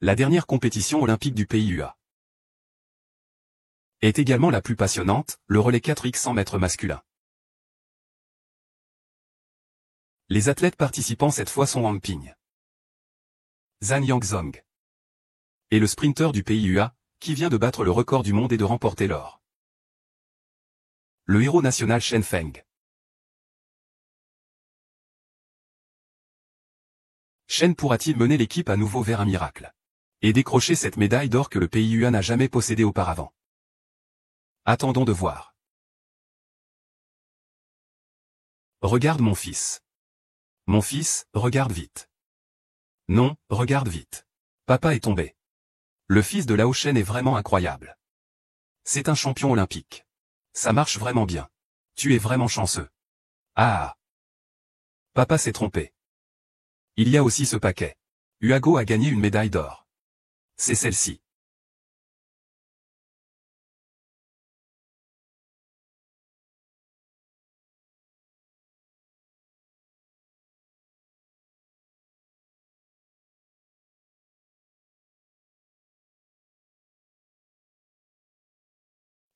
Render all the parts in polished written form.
La dernière compétition olympique du PIUA est également la plus passionnante, le relais 4x 100 mètres masculin. Les athlètes participants cette fois sont Wang Ping, Zhang Yangzong et le sprinter du PIUA, qui vient de battre le record du monde et de remporter l'or. Le héros national Chen Feng. Chen pourra-t-il mener l'équipe à nouveau vers un miracle et décrocher cette médaille d'or que le PIUA n'a jamais possédée auparavant? Attendons de voir. Regarde mon fils. Mon fils, regarde vite. Non, regarde vite. Papa est tombé. Le fils de Lao Shen est vraiment incroyable. C'est un champion olympique. Ça marche vraiment bien. Tu es vraiment chanceux. Ah. Papa s'est trompé. Il y a aussi ce paquet. Uago a gagné une médaille d'or. C'est celle-ci.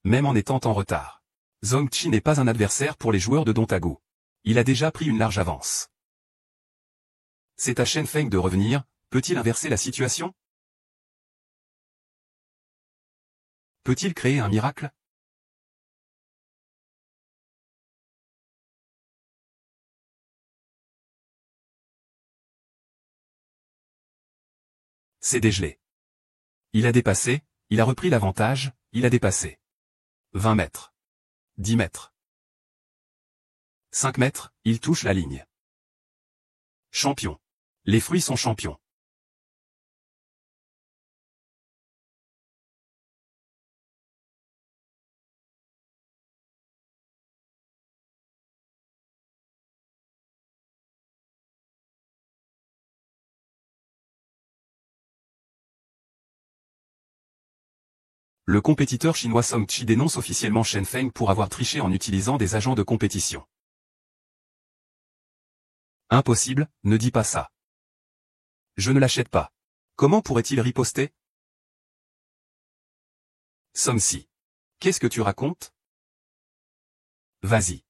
Même en étant en retard. Zhongqi n'est pas un adversaire pour les joueurs de Dontago. Il a déjà pris une large avance. C'est à Chen Feng de revenir, peut-il inverser la situation? Peut-il créer un miracle? C'est dégelé. Il a dépassé, il a repris l'avantage, il a dépassé. 20 mètres. 10 mètres. 5 mètres, il touche la ligne. Champion. Les fruits sont champions. Le compétiteur chinois Song Chi dénonce officiellement Chen Feng pour avoir triché en utilisant des agents de compétition. Impossible, ne dis pas ça. Je ne l'achète pas. Comment pourrait-il riposter? Song Si. Qu'est-ce que tu racontes? Vas-y.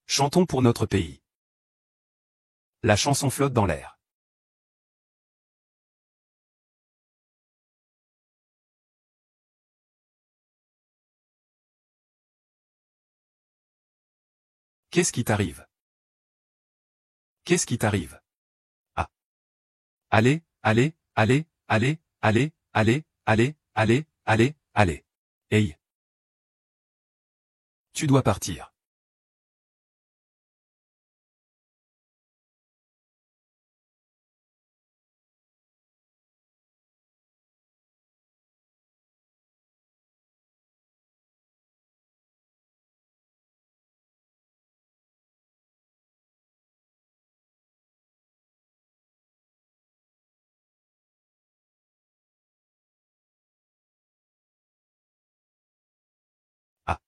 Chantons pour notre pays. La chanson flotte dans l'air. Qu'est-ce qui t'arrive? Qu'est-ce qui t'arrive? Ah. Allez, allez, allez, allez, allez, allez, allez, allez, allez, allez. Hey. Tu dois partir. Ah.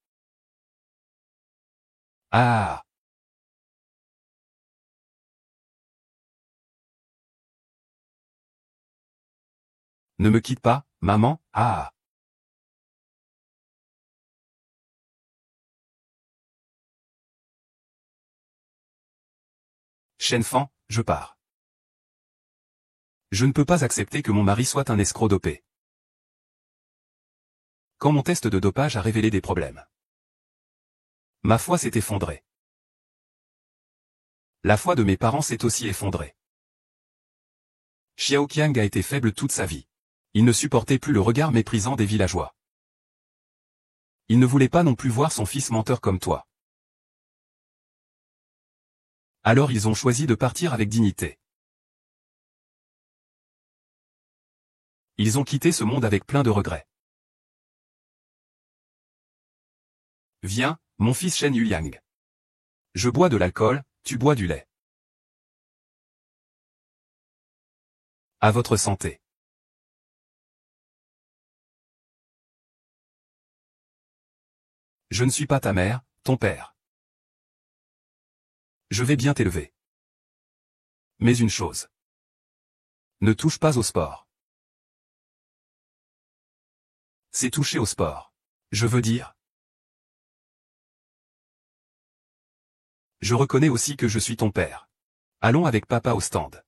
Ah. Ne me quitte pas, maman, ah. Chen Fan, je pars. Je ne peux pas accepter que mon mari soit un escroc dopé. Quand mon test de dopage a révélé des problèmes, ma foi s'est effondrée. La foi de mes parents s'est aussi effondrée. Xiao Qiang a été faible toute sa vie. Il ne supportait plus le regard méprisant des villageois. Il ne voulait pas non plus voir son fils menteur comme toi. Alors ils ont choisi de partir avec dignité. Ils ont quitté ce monde avec plein de regrets. Viens, mon fils Shen Yuliang. Je bois de l'alcool, tu bois du lait. À votre santé. Je ne suis pas ta mère, ton père. Je vais bien t'élever. Mais une chose. Ne touche pas au sport. C'est toucher au sport. Je veux dire. Je reconnais aussi que je suis ton père. Allons avec papa au stand.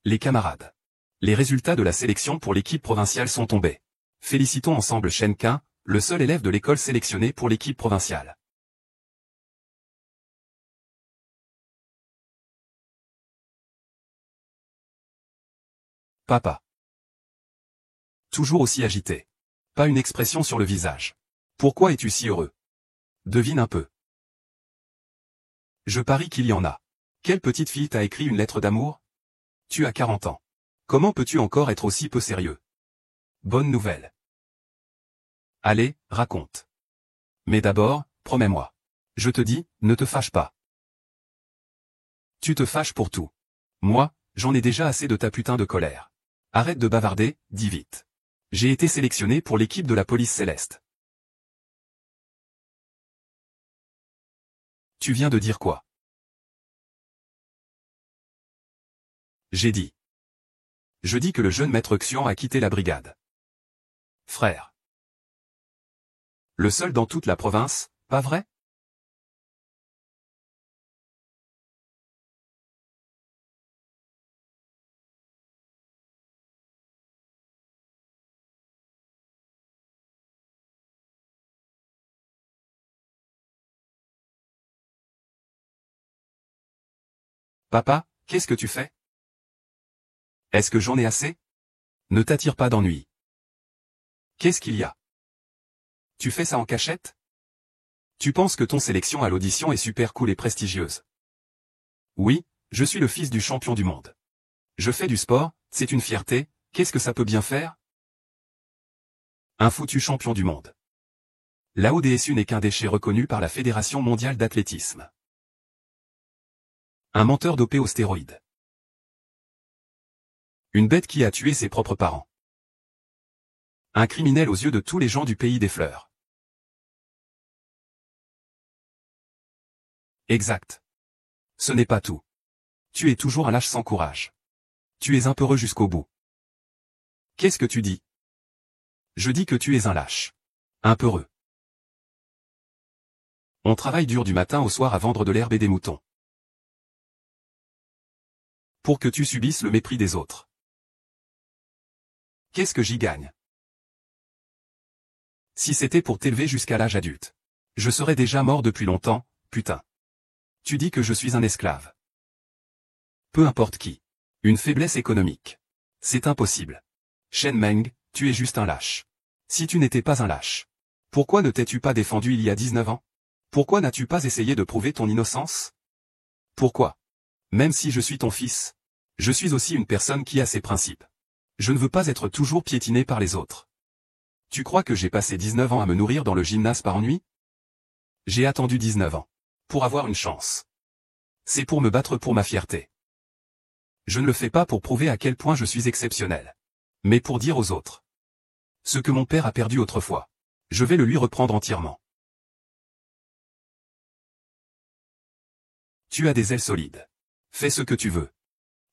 Les camarades. Les résultats de la sélection pour l'équipe provinciale sont tombés. Félicitons ensemble Shenkin, le seul élève de l'école sélectionné pour l'équipe provinciale. Papa. Toujours aussi agité. Pas une expression sur le visage. Pourquoi es-tu si heureux? Devine un peu. Je parie qu'il y en a. Quelle petite fille t'a écrit une lettre d'amour? Tu as 40 ans. Comment peux-tu encore être aussi peu sérieux? Bonne nouvelle. Allez, raconte. Mais d'abord, promets-moi. Je te dis, ne te fâche pas. Tu te fâches pour tout. Moi, j'en ai déjà assez de ta putain de colère. Arrête de bavarder, dis vite. J'ai été sélectionné pour l'équipe de la police céleste. Tu viens de dire quoi? J'ai dit. Je dis que le jeune maître Xian a quitté la brigade. Frère. Le seul dans toute la province, pas vrai? Papa, qu'est-ce que tu fais? Est-ce que j'en ai assez? Ne t'attire pas d'ennui. Qu'est-ce qu'il y a? Tu fais ça en cachette? Tu penses que ton sélection à l'audition est super cool et prestigieuse? Oui, je suis le fils du champion du monde. Je fais du sport, c'est une fierté, qu'est-ce que ça peut bien faire? Un foutu champion du monde. La ODSU n'est qu'un déchet reconnu par la Fédération mondiale d'athlétisme. Un menteur dopé aux stéroïdes. Une bête qui a tué ses propres parents. Un criminel aux yeux de tous les gens du pays des fleurs. Exact. Ce n'est pas tout. Tu es toujours un lâche sans courage. Tu es un peureux jusqu'au bout. Qu'est-ce que tu dis? Je dis que tu es un lâche. Un peureux. On travaille dur du matin au soir à vendre de l'herbe et des moutons. Pour que tu subisses le mépris des autres. Qu'est-ce que j'y gagne? Si c'était pour t'élever jusqu'à l'âge adulte. Je serais déjà mort depuis longtemps, putain. Tu dis que je suis un esclave. Peu importe qui. Une faiblesse économique. C'est impossible. Shen Meng, tu es juste un lâche. Si tu n'étais pas un lâche. Pourquoi ne t'es-tu pas défendu il y a 19 ans? Pourquoi n'as-tu pas essayé de prouver ton innocence? Pourquoi? Même si je suis ton fils. Je suis aussi une personne qui a ses principes. Je ne veux pas être toujours piétiné par les autres. Tu crois que j'ai passé 19 ans à me nourrir dans le gymnase par ennui? J'ai attendu 19 ans. Pour avoir une chance. C'est pour me battre pour ma fierté. Je ne le fais pas pour prouver à quel point je suis exceptionnel. Mais pour dire aux autres. Ce que mon père a perdu autrefois. Je vais le lui reprendre entièrement. Tu as des ailes solides. Fais ce que tu veux.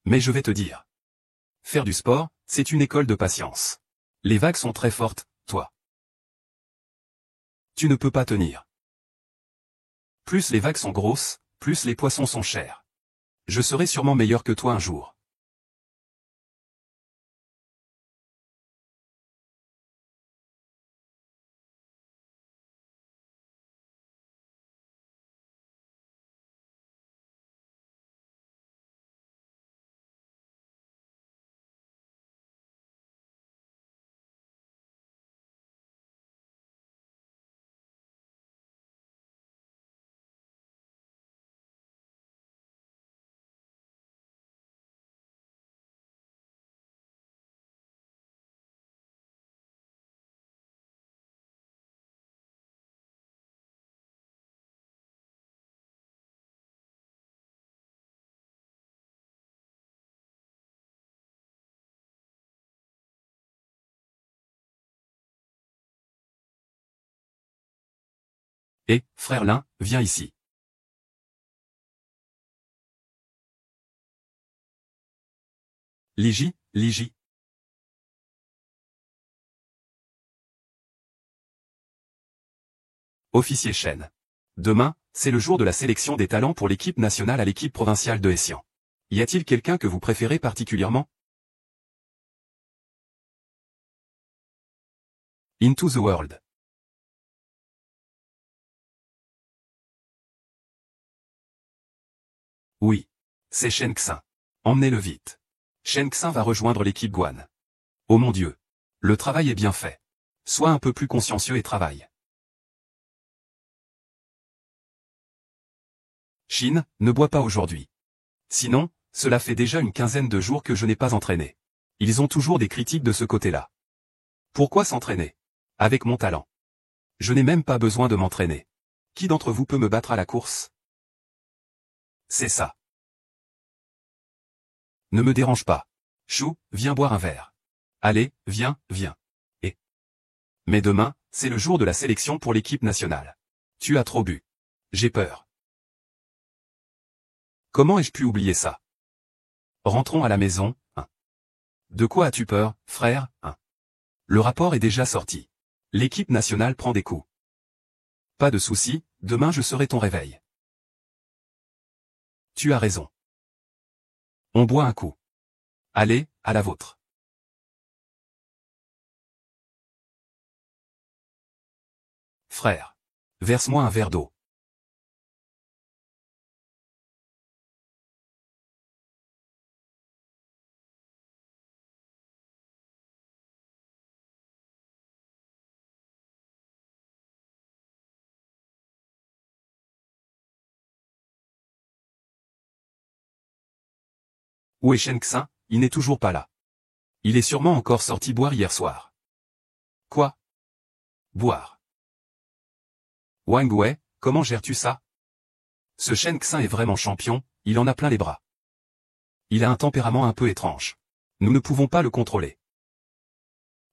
Mais je vais te dire. Faire du sport, c'est une école de patience. Les vagues sont très fortes, toi. Tu ne peux pas tenir. Plus les vagues sont grosses, plus les poissons sont chers. Je serai sûrement meilleur que toi un jour. Eh, frère Lin, viens ici. Liji, Liji. Officier Chen. Demain, c'est le jour de la sélection des talents pour l'équipe nationale à l'équipe provinciale de Hessian. Y a-t-il quelqu'un que vous préférez particulièrement? Into the World. Oui. C'est Shen Xin. Emmenez-le vite. Shen Xin va rejoindre l'équipe Guan. Oh mon Dieu. Le travail est bien fait. Sois un peu plus consciencieux et travaille. Shin, ne bois pas aujourd'hui. Sinon, cela fait déjà une quinzaine de jours que je n'ai pas entraîné. Ils ont toujours des critiques de ce côté-là. Pourquoi s'entraîner? Avec mon talent. Je n'ai même pas besoin de m'entraîner. Qui d'entre vous peut me battre à la course? C'est ça. Ne me dérange pas. Chou, viens boire un verre. Allez, viens, viens. Et. Mais demain, c'est le jour de la sélection pour l'équipe nationale. Tu as trop bu. J'ai peur. Comment ai-je pu oublier ça? Rentrons à la maison, hein. De quoi as-tu peur, frère, hein? Le rapport est déjà sorti. L'équipe nationale prend des coups. Pas de souci, demain je serai ton réveil. Tu as raison. On boit un coup. Allez, à la vôtre. Frère. Verse-moi un verre d'eau. Où est Shen Xin? Il n'est toujours pas là. Il est sûrement encore sorti boire hier soir. Quoi? Boire. Wang Wei, comment gères-tu ça? Ce Shen Xin est vraiment champion, il en a plein les bras. Il a un tempérament un peu étrange. Nous ne pouvons pas le contrôler.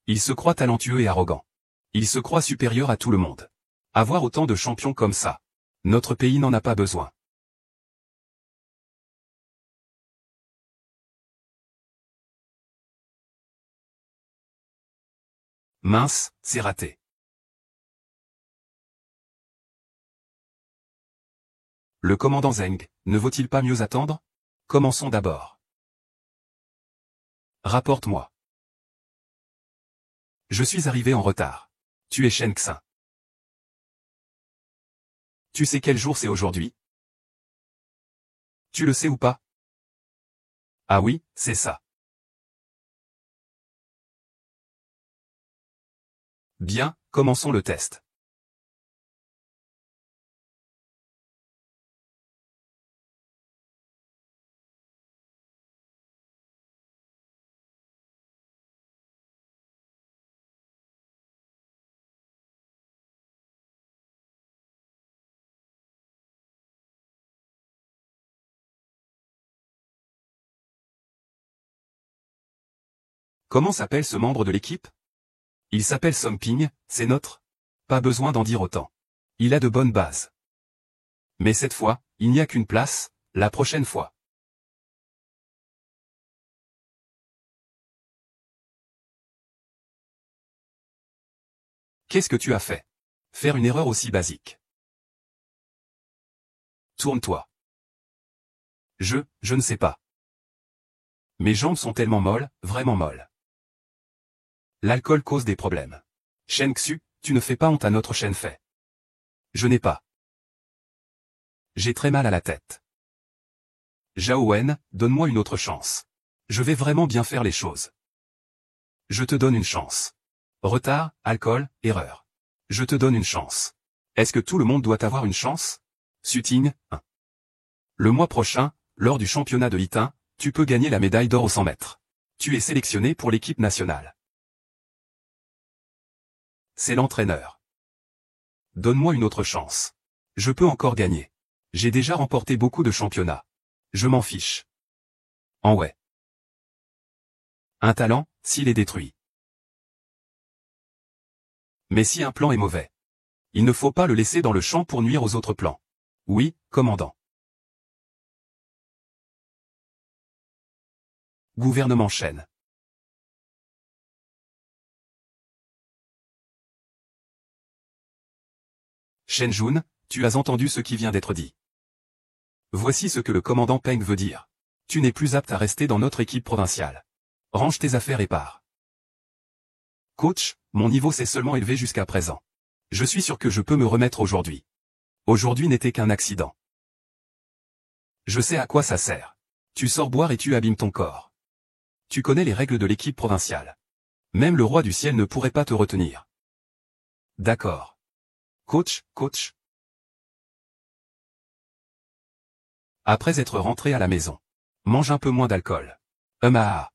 Il se croit talentueux et arrogant. Il se croit supérieur à tout le monde. Avoir autant de champions comme ça. Notre pays n'en a pas besoin. Mince, c'est raté. Le commandant Zeng, ne vaut-il pas mieux attendre? Commençons d'abord. Rapporte-moi. Je suis arrivé en retard. Tu es Shen Xin. Tu sais quel jour c'est aujourd'hui? Tu le sais ou pas? Ah oui, c'est ça. Bien, commençons le test. Comment s'appelle ce membre de l'équipe? Il s'appelle Song Ping, c'est notre? Pas besoin d'en dire autant. Il a de bonnes bases. Mais cette fois, il n'y a qu'une place, la prochaine fois. Qu'est-ce que tu as fait? Faire une erreur aussi basique. Tourne-toi. Je ne sais pas. Mes jambes sont tellement molles, vraiment molles. L'alcool cause des problèmes. Shen Xu, tu ne fais pas honte à notre Shen Fei. Je n'ai pas. J'ai très mal à la tête. Zhao Wen, donne-moi une autre chance. Je vais vraiment bien faire les choses. Je te donne une chance. Retard, alcool, erreur. Je te donne une chance. Est-ce que tout le monde doit avoir une chance? Suting, 1. Le mois prochain, lors du championnat de Yitin, tu peux gagner la médaille d'or aux 100 mètres. Tu es sélectionné pour l'équipe nationale. C'est l'entraîneur. Donne-moi une autre chance. Je peux encore gagner. J'ai déjà remporté beaucoup de championnats. Je m'en fiche. En ouais. Un talent, s'il est détruit. Mais si un plan est mauvais. Il ne faut pas le laisser dans le champ pour nuire aux autres plans. Oui, commandant. Gouvernement Shen. Shen Jun, tu as entendu ce qui vient d'être dit. Voici ce que le commandant Peng veut dire. Tu n'es plus apte à rester dans notre équipe provinciale. Range tes affaires et pars. Coach, mon niveau s'est seulement élevé jusqu'à présent. Je suis sûr que je peux me remettre aujourd'hui. Aujourd'hui n'était qu'un accident. Je sais à quoi ça sert. Tu sors boire et tu abîmes ton corps. Tu connais les règles de l'équipe provinciale. Même le roi du ciel ne pourrait pas te retenir. D'accord. Coach. Après être rentré à la maison. Mange un peu moins d'alcool. Ah.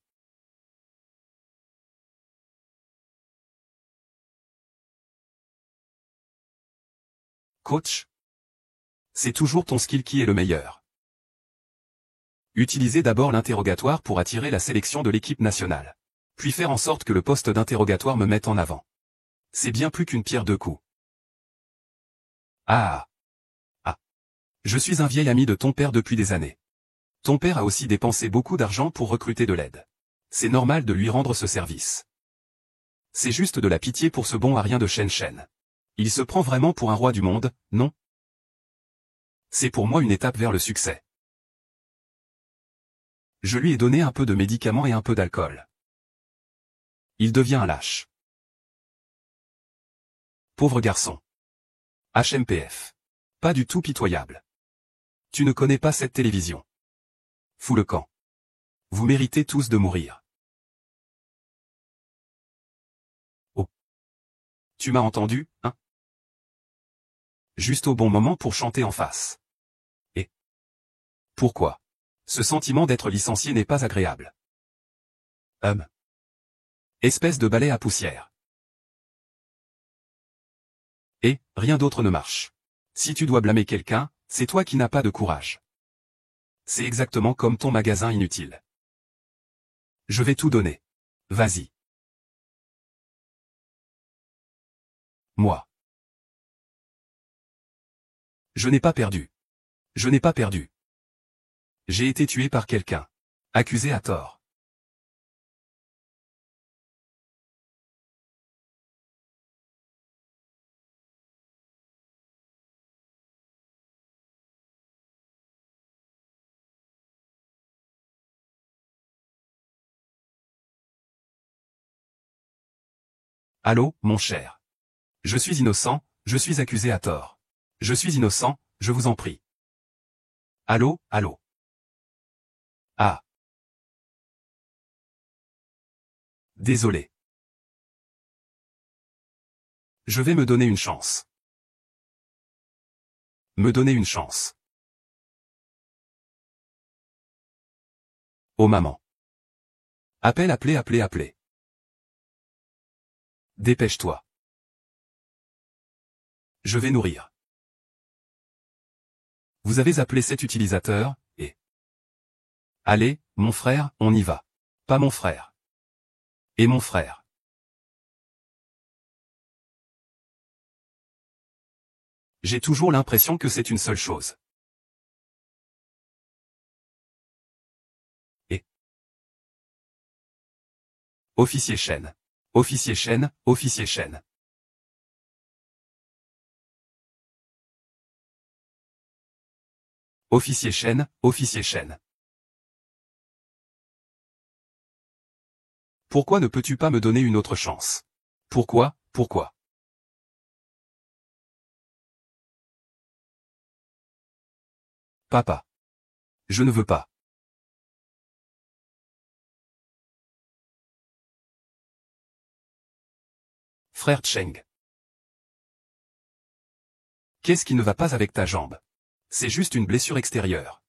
Coach. C'est toujours ton skill qui est le meilleur. Utilisez d'abord l'interrogatoire pour attirer la sélection de l'équipe nationale. Puis faire en sorte que le poste d'interrogatoire me mette en avant. C'est bien plus qu'une pierre deux coups. Ah. Je suis un vieil ami de ton père depuis des années. Ton père a aussi dépensé beaucoup d'argent pour recruter de l'aide. C'est normal de lui rendre ce service. C'est juste de la pitié pour ce bon à rien de Shen. Il se prend vraiment pour un roi du monde, non? C'est pour moi une étape vers le succès. Je lui ai donné un peu de médicaments et un peu d'alcool. Il devient un lâche. Pauvre garçon. HMPF. Pas du tout pitoyable. Tu ne connais pas cette télévision. Fous le camp. Vous méritez tous de mourir. Oh. Tu m'as entendu, hein? Juste au bon moment pour chanter en face. Et pourquoi? Ce sentiment d'être licencié n'est pas agréable. Espèce de balai à poussière. Et, rien d'autre ne marche. Si tu dois blâmer quelqu'un, c'est toi qui n'as pas de courage. C'est exactement comme ton magasin inutile. Je vais tout donner. Vas-y. Moi. Je n'ai pas perdu. Je n'ai pas perdu. J'ai été tué par quelqu'un. Accusé à tort. Allô, mon cher. Je suis innocent, je suis accusé à tort. Je suis innocent, je vous en prie. Allô. Ah. Désolé. Je vais me donner une chance. Me donner une chance. Oh maman. Appelez. Dépêche-toi. Je vais nourrir. Vous avez appelé cet utilisateur, et... Allez, mon frère, on y va. Pas mon frère. Et mon frère. J'ai toujours l'impression que c'est une seule chose. Et... Officier Shen. Officier Shen. Officier Shen. Pourquoi ne peux-tu pas me donner une autre chance? Pourquoi? Papa. Je ne veux pas. Frère Cheng. Qu'est-ce qui ne va pas avec ta jambe? C'est juste une blessure extérieure.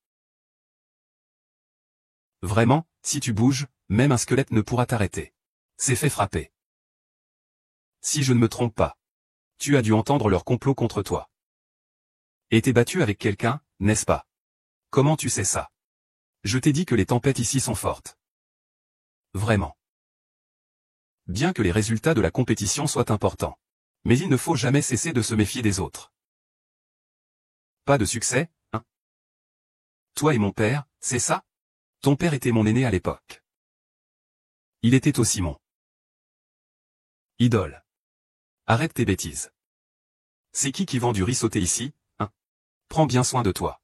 Vraiment, si tu bouges, même un squelette ne pourra t'arrêter. C'est fait frapper. Si je ne me trompe pas. Tu as dû entendre leur complot contre toi. Et t'es battu avec quelqu'un, n'est-ce pas? Comment tu sais ça? Je t'ai dit que les tempêtes ici sont fortes. Vraiment. Bien que les résultats de la compétition soient importants. Mais il ne faut jamais cesser de se méfier des autres. Pas de succès, hein? Toi et mon père, c'est ça? Ton père était mon aîné à l'époque. Il était aussi mon idole. Arrête tes bêtises. C'est qui vend du riz sauté ici, hein? Prends bien soin de toi.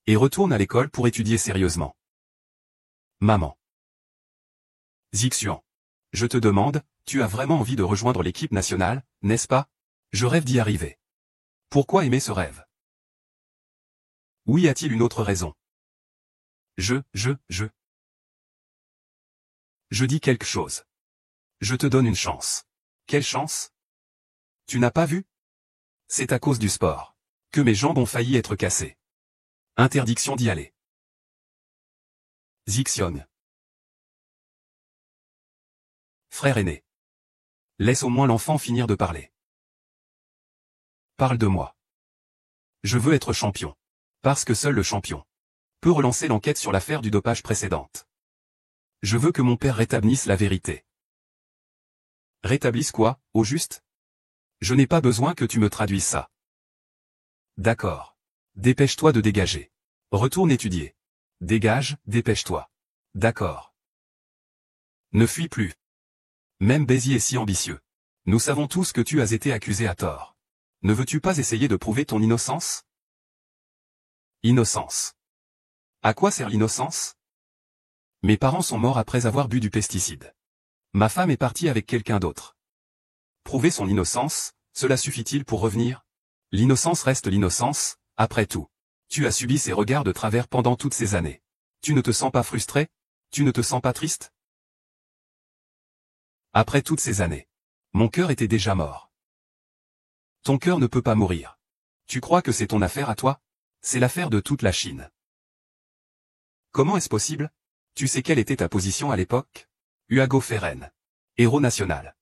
Et retourne à l'école pour étudier sérieusement. Maman. Zixian. Je te demande, tu as vraiment envie de rejoindre l'équipe nationale, n'est-ce pas? Je rêve d'y arriver. Pourquoi aimer ce rêve? Oui, a-t-il une autre raison? Je dis quelque chose. Je te donne une chance. Quelle chance? Tu n'as pas vu? C'est à cause du sport que mes jambes ont failli être cassées. Interdiction d'y aller. Zixion. Frère aîné. Laisse au moins l'enfant finir de parler. Parle de moi. Je veux être champion. Parce que seul le champion peut relancer l'enquête sur l'affaire du dopage précédente. Je veux que mon père rétablisse la vérité. Rétablisse quoi, au juste? Je n'ai pas besoin que tu me traduises ça. D'accord. Dépêche-toi de dégager. Retourne étudier. Dégage, dépêche-toi. D'accord. Ne fuis plus. Même Béziers est si ambitieux. Nous savons tous que tu as été accusé à tort. Ne veux-tu pas essayer de prouver ton innocence? Innocence. À quoi sert l'innocence? Mes parents sont morts après avoir bu du pesticide. Ma femme est partie avec quelqu'un d'autre. Prouver son innocence, cela suffit-il pour revenir? L'innocence reste l'innocence, après tout. Tu as subi ces regards de travers pendant toutes ces années. Tu ne te sens pas frustré? Tu ne te sens pas triste? Après toutes ces années. Mon cœur était déjà mort. Ton cœur ne peut pas mourir. Tu crois que c'est ton affaire à toi? C'est l'affaire de toute la Chine. Comment est-ce possible? Tu sais quelle était ta position à l'époque? Huago Ferren. Héros national.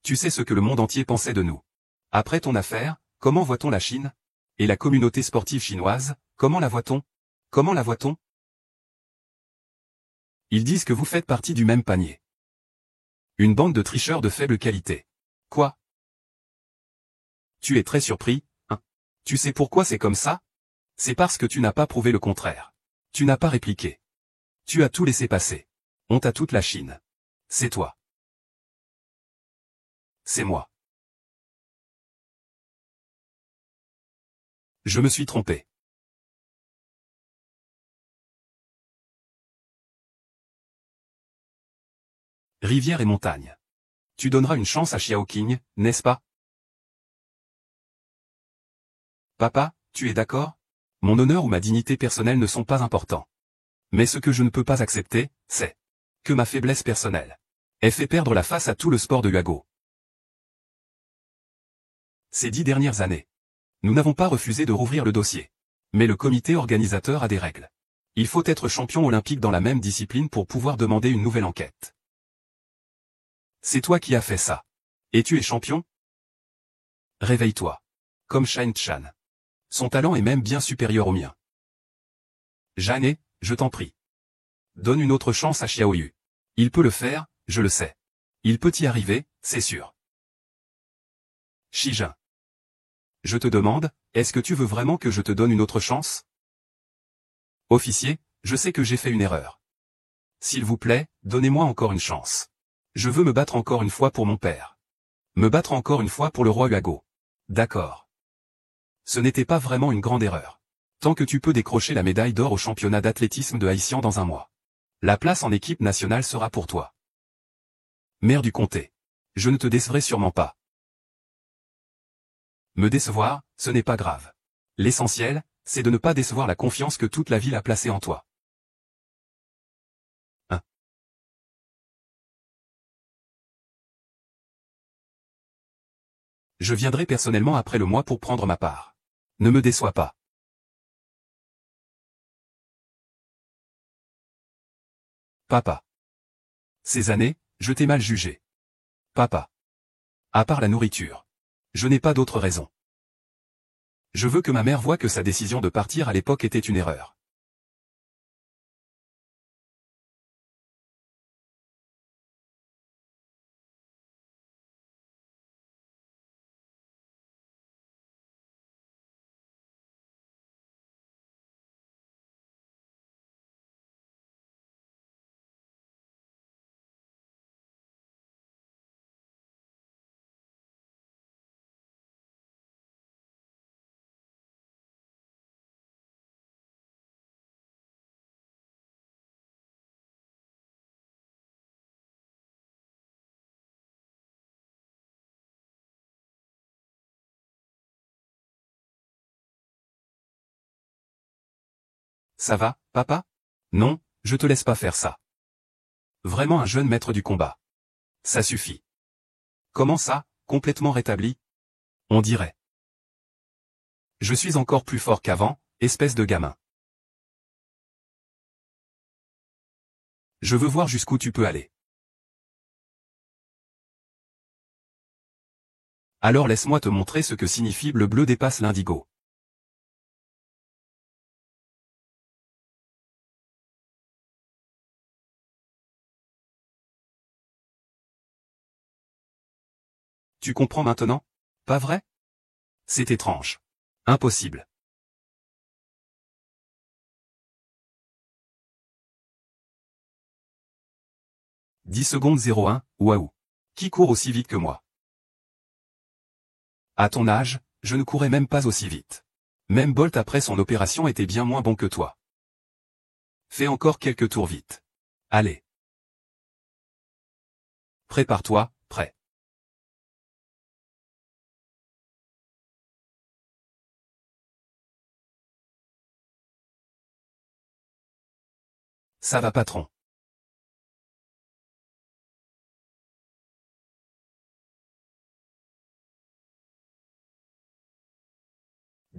Tu sais ce que le monde entier pensait de nous. Après ton affaire, comment voit-on la Chine? Et la communauté sportive chinoise, comment la voit-on? Comment la voit-on? Ils disent que vous faites partie du même panier. Une bande de tricheurs de faible qualité. Quoi? Tu es très surpris, hein? Tu sais pourquoi c'est comme ça? C'est parce que tu n'as pas prouvé le contraire. Tu n'as pas répliqué. Tu as tout laissé passer. Honte à toute la Chine. C'est toi. C'est moi. Je me suis trompé. Rivière et montagne. Tu donneras une chance à Xiaoqing, n'est-ce pas? Papa, tu es d'accord? Mon honneur ou ma dignité personnelle ne sont pas importants. Mais ce que je ne peux pas accepter, c'est que ma faiblesse personnelle ait fait perdre la face à tout le sport de Huago. Ces 10 dernières années, nous n'avons pas refusé de rouvrir le dossier. Mais le comité organisateur a des règles. Il faut être champion olympique dans la même discipline pour pouvoir demander une nouvelle enquête. C'est toi qui as fait ça. Et tu es champion? Réveille-toi. Comme Shine Chan. Son talent est même bien supérieur au mien. Jeanne, je t'en prie. Donne une autre chance à Xiaoyu. Il peut le faire, je le sais. Il peut y arriver, c'est sûr. Shijin. Je te demande, est-ce que tu veux vraiment que je te donne une autre chance? Officier, je sais que j'ai fait une erreur. S'il vous plaît, donnez-moi encore une chance. Je veux me battre encore une fois pour mon père. Me battre encore une fois pour le roi Huago. D'accord. Ce n'était pas vraiment une grande erreur. Tant que tu peux décrocher la médaille d'or au championnat d'athlétisme de Haïtian dans un mois. La place en équipe nationale sera pour toi. Maire du comté. Je ne te décevrai sûrement pas. Me décevoir, ce n'est pas grave. L'essentiel, c'est de ne pas décevoir la confiance que toute la ville a placée en toi. Hein? Je viendrai personnellement après le mois pour prendre ma part. Ne me déçois pas. Papa. Ces années, je t'ai mal jugé. Papa. À part la nourriture. Je n'ai pas d'autre raison. Je veux que ma mère voie que sa décision de partir à l'époque était une erreur. Ça va, papa? Non, je te laisse pas faire ça. Vraiment un jeune maître du combat. Ça suffit. Comment ça, complètement rétabli? On dirait. Je suis encore plus fort qu'avant, espèce de gamin. Je veux voir jusqu'où tu peux aller. Alors laisse-moi te montrer ce que signifie le bleu dépasse l'indigo. Tu comprends maintenant? Pas vrai? C'est étrange. Impossible. « 10 secondes 01, waouh. Qui court aussi vite que moi? À ton âge, je ne courais même pas aussi vite. Même Bolt après son opération était bien moins bon que toi. Fais encore quelques tours vite. Allez. Prépare-toi, prêt. Ça va patron.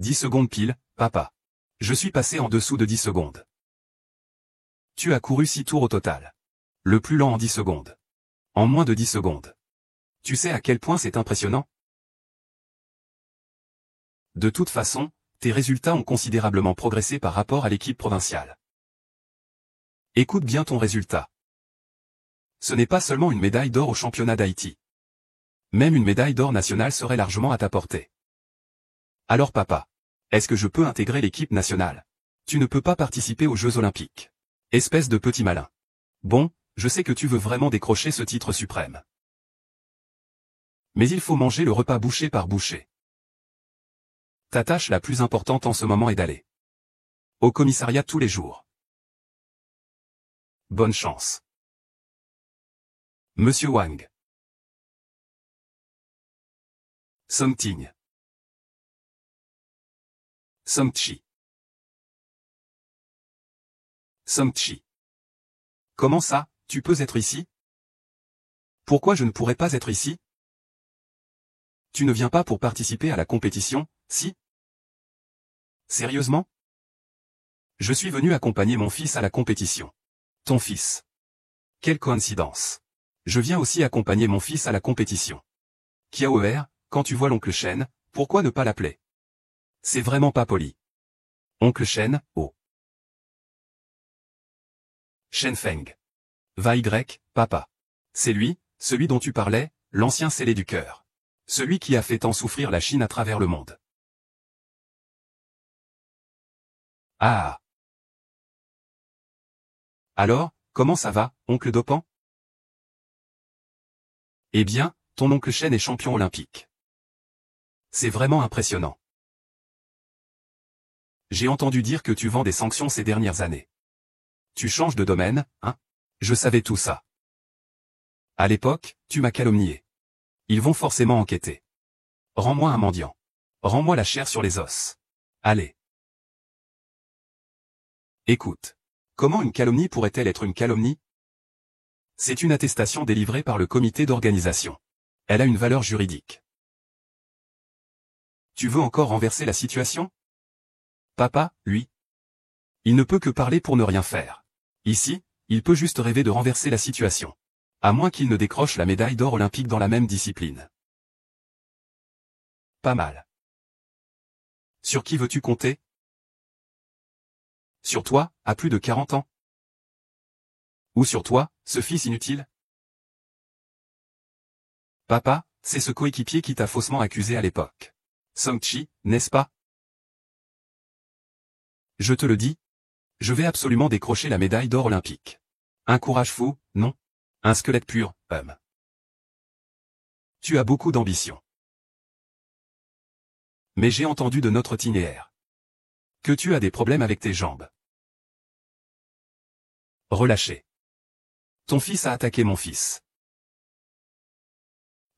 « 10 secondes pile, papa. Je suis passé en dessous de 10 secondes. Tu as couru 6 tours au total. Le plus lent en 10 secondes. En moins de 10 secondes. Tu sais à quel point c'est impressionnant? De toute façon, tes résultats ont considérablement progressé par rapport à l'équipe provinciale. Écoute bien ton résultat. Ce n'est pas seulement une médaille d'or au championnat d'Haïti. Même une médaille d'or nationale serait largement à ta portée. Alors papa, est-ce que je peux intégrer l'équipe nationale? Tu ne peux pas participer aux Jeux Olympiques. Espèce de petit malin. Bon, je sais que tu veux vraiment décrocher ce titre suprême. Mais il faut manger le repas bouchée par bouchée. Ta tâche la plus importante en ce moment est d'aller au commissariat tous les jours. Bonne chance. Monsieur Wang. Something. Somchi. Somchi. Comment ça, tu peux être ici? Pourquoi je ne pourrais pas être ici? Tu ne viens pas pour participer à la compétition, si? Sérieusement? Je suis venu accompagner mon fils à la compétition. Ton fils. Quelle coïncidence. Je viens aussi accompagner mon fils à la compétition. Kiaoer, quand tu vois l'oncle Shen, pourquoi ne pas l'appeler? C'est vraiment pas poli. Oncle Shen, oh. Shen Feng. Va Y, papa. C'est lui, celui dont tu parlais, l'ancien scellé du cœur. Celui qui a fait tant souffrir la Chine à travers le monde. Ah. Alors, comment ça va, oncle Dopant? Eh bien, ton oncle Shen est champion olympique. C'est vraiment impressionnant. J'ai entendu dire que tu vends des sanctions ces dernières années. Tu changes de domaine, hein? Je savais tout ça. À l'époque, tu m'as calomnié. Ils vont forcément enquêter. Rends-moi un mendiant. Rends-moi la chair sur les os. Allez. Écoute. Comment une calomnie pourrait-elle être une calomnie? C'est une attestation délivrée par le comité d'organisation. Elle a une valeur juridique. Tu veux encore renverser la situation? Papa, lui. Il ne peut que parler pour ne rien faire. Ici, il peut juste rêver de renverser la situation. À moins qu'il ne décroche la médaille d'or olympique dans la même discipline. Pas mal. Sur qui veux-tu compter? Sur toi, à plus de 40 ans? Ou sur toi, ce fils inutile? Papa, c'est ce coéquipier qui t'a faussement accusé à l'époque. Songchi, n'est-ce pas? Je te le dis. Je vais absolument décrocher la médaille d'or olympique. Un courage fou, non? Un squelette pur, Tu as beaucoup d'ambition. Mais j'ai entendu de notre itinéraire que tu as des problèmes avec tes jambes. Relâchez. Ton fils a attaqué mon fils.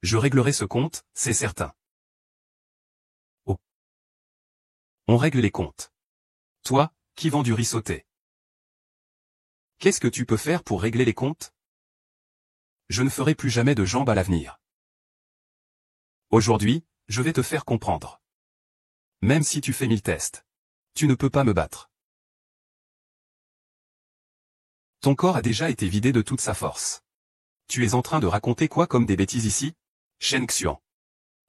Je réglerai ce compte, c'est certain. Oh. On règle les comptes. Toi, qui vend du riz sauté. Qu'est-ce que tu peux faire pour régler les comptes? Je ne ferai plus jamais de jambes à l'avenir. Aujourd'hui, je vais te faire comprendre. Même si tu fais 1000 tests, tu ne peux pas me battre. Ton corps a déjà été vidé de toute sa force. Tu es en train de raconter quoi comme des bêtises ici? Shen Xuan.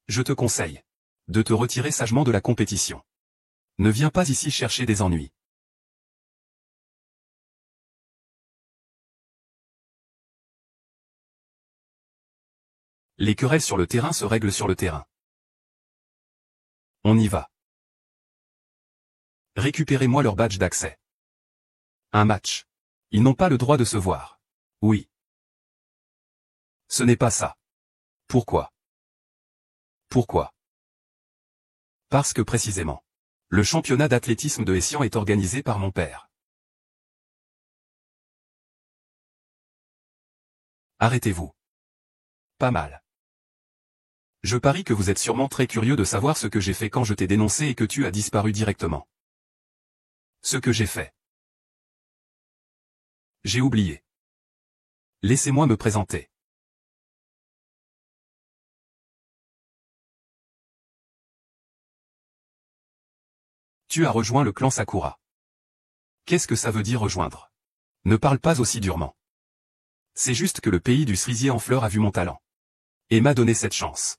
Je te conseille de te retirer sagement de la compétition. Ne viens pas ici chercher des ennuis. Les querelles sur le terrain se règlent sur le terrain. On y va. Récupérez-moi leur badge d'accès. Un match. Ils n'ont pas le droit de se voir. Oui. Ce n'est pas ça. Pourquoi? Pourquoi? Parce que précisément, le championnat d'athlétisme de Hessian est organisé par mon père. Arrêtez-vous. Pas mal. Je parie que vous êtes sûrement très curieux de savoir ce que j'ai fait quand je t'ai dénoncé et que tu as disparu directement. Ce que j'ai fait. J'ai oublié. Laissez-moi me présenter. Tu as rejoint le clan Sakura. Qu'est-ce que ça veut dire rejoindre? Ne parle pas aussi durement. C'est juste que le pays du cerisier en fleurs a vu mon talent. Et m'a donné cette chance.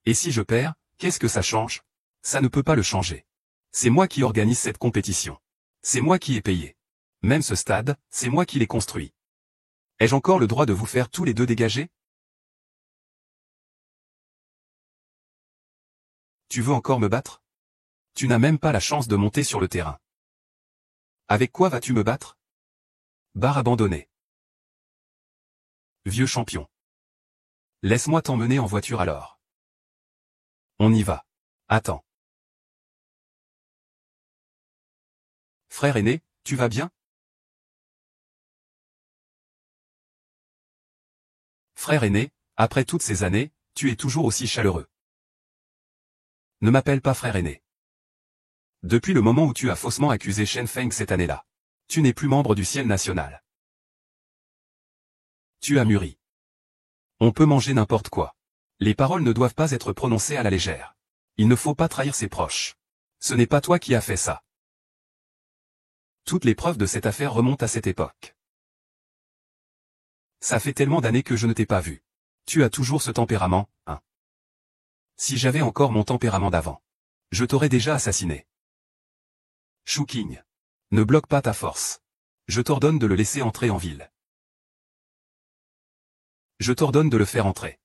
Et si je perds, qu'est-ce que ça change? Ça ne peut pas le changer. C'est moi qui organise cette compétition. C'est moi qui ai payé. Même ce stade, c'est moi qui l'ai construit. Ai-je encore le droit de vous faire tous les deux dégager? Tu veux encore me battre? Tu n'as même pas la chance de monter sur le terrain. Avec quoi vas-tu me battre? Barre abandonnée. Vieux champion. Laisse-moi t'emmener en voiture alors. On y va. Attends. Frère aîné, tu vas bien? Frère aîné, après toutes ces années, tu es toujours aussi chaleureux. Ne m'appelle pas frère aîné. Depuis le moment où tu as faussement accusé Shen Feng cette année-là, tu n'es plus membre du ciel national. Tu as mûri. On peut manger n'importe quoi. Les paroles ne doivent pas être prononcées à la légère. Il ne faut pas trahir ses proches. Ce n'est pas toi qui as fait ça. Toutes les preuves de cette affaire remontent à cette époque. Ça fait tellement d'années que je ne t'ai pas vu. Tu as toujours ce tempérament, hein. Si j'avais encore mon tempérament d'avant, je t'aurais déjà assassiné. Shu King. Ne bloque pas ta force. Je t'ordonne de le laisser entrer en ville. Je t'ordonne de le faire entrer.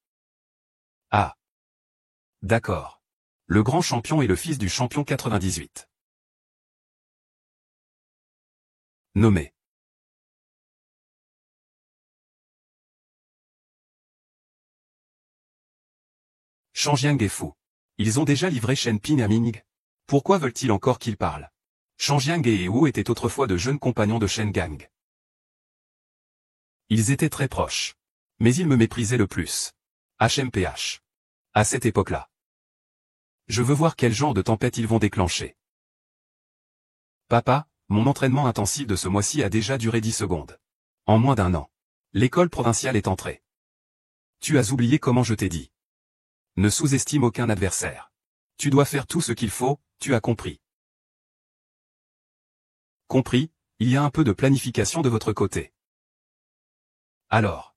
Ah. D'accord. Le grand champion est le fils du champion 98. Nommé. Shangjiang est fou. Ils ont déjà livré Shen Ping à Ming. Pourquoi veulent-ils encore qu'il parle? Shangjiang et Wu étaient autrefois de jeunes compagnons de Shen Gang. Ils étaient très proches. Mais ils me méprisaient le plus. HMPH. À cette époque-là. Je veux voir quel genre de tempête ils vont déclencher. Papa, mon entraînement intensif de ce mois-ci a déjà duré 10 secondes. En moins d'un an. L'école provinciale est entrée. Tu as oublié comment je t'ai dit. Ne sous-estime aucun adversaire. Tu dois faire tout ce qu'il faut, tu as compris. Compris, il y a un peu de planification de votre côté. Alors.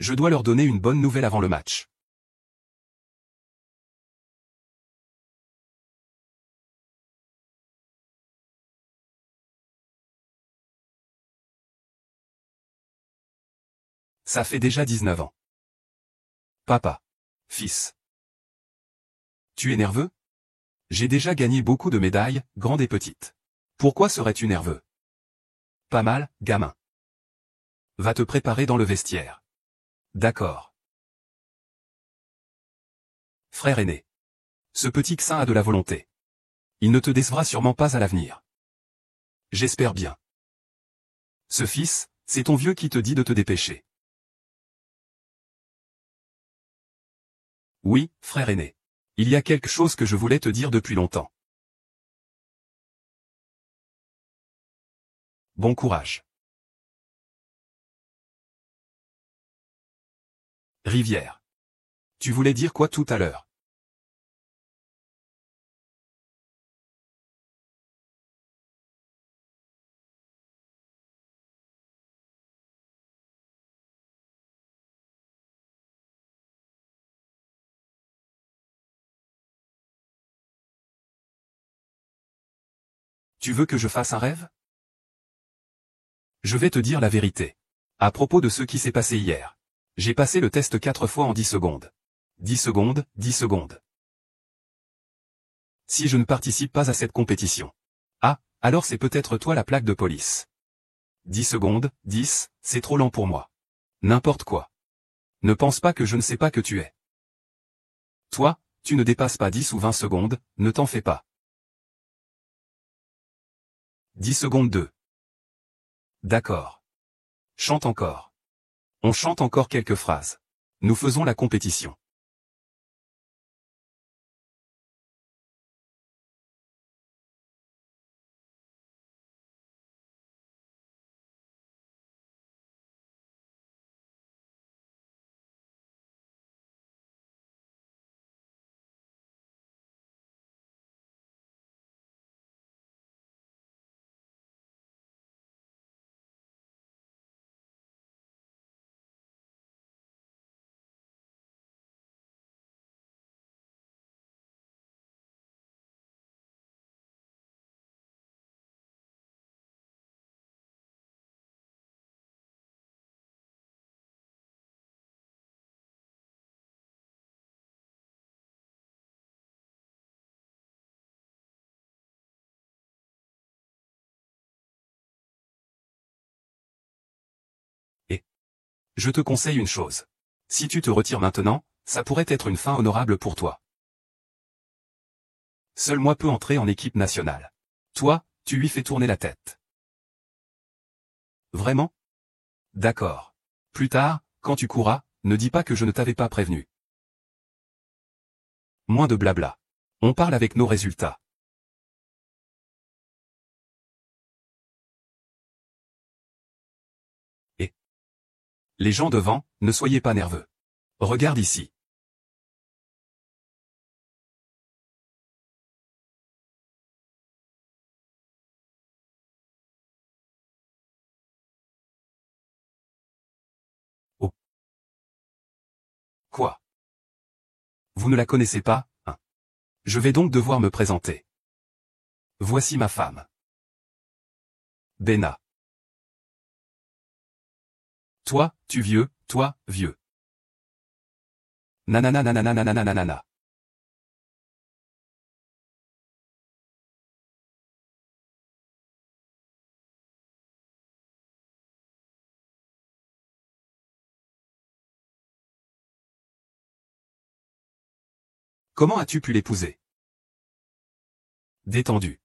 Je dois leur donner une bonne nouvelle avant le match. Ça fait déjà 19 ans. Papa. Fils. Tu es nerveux? J'ai déjà gagné beaucoup de médailles, grandes et petites. Pourquoi serais-tu nerveux? Pas mal, gamin. Va te préparer dans le vestiaire. D'accord. Frère aîné. Ce petit Xin a de la volonté. Il ne te décevra sûrement pas à l'avenir. J'espère bien. Ce fils, c'est ton vieux qui te dit de te dépêcher. Oui, frère aîné. Il y a quelque chose que je voulais te dire depuis longtemps. Bon courage. Rivière. Tu voulais dire quoi tout à l'heure? Tu veux que je fasse un rêve? Je vais te dire la vérité. À propos de ce qui s'est passé hier. J'ai passé le test 4 fois en 10 secondes. 10 secondes, 10 secondes. Si je ne participe pas à cette compétition. Ah, alors c'est peut-être toi la plaque de police. 10 secondes, 10, c'est trop lent pour moi. N'importe quoi. Ne pense pas que je ne sais pas que tu es. Toi, tu ne dépasses pas 10 ou 20 secondes, ne t'en fais pas. 10 secondes 2. D'accord. Chante encore. On chante encore quelques phrases. Nous faisons la compétition. Et je te conseille une chose. Si tu te retires maintenant, ça pourrait être une fin honorable pour toi. Seul moi peux entrer en équipe nationale. Toi, tu lui fais tourner la tête. Vraiment? D'accord. Plus tard, quand tu courras, ne dis pas que je ne t'avais pas prévenu. Moins de blabla. On parle avec nos résultats. Et les gens devant, ne soyez pas nerveux. Regarde ici. Oh. Quoi? Vous ne la connaissez pas, hein? Je vais donc devoir me présenter. Voici ma femme. Benna. Toi, tu vieux, toi, vieux. Nanana nanana nanana nanana. Comment as-tu pu l'épouser? Détendu.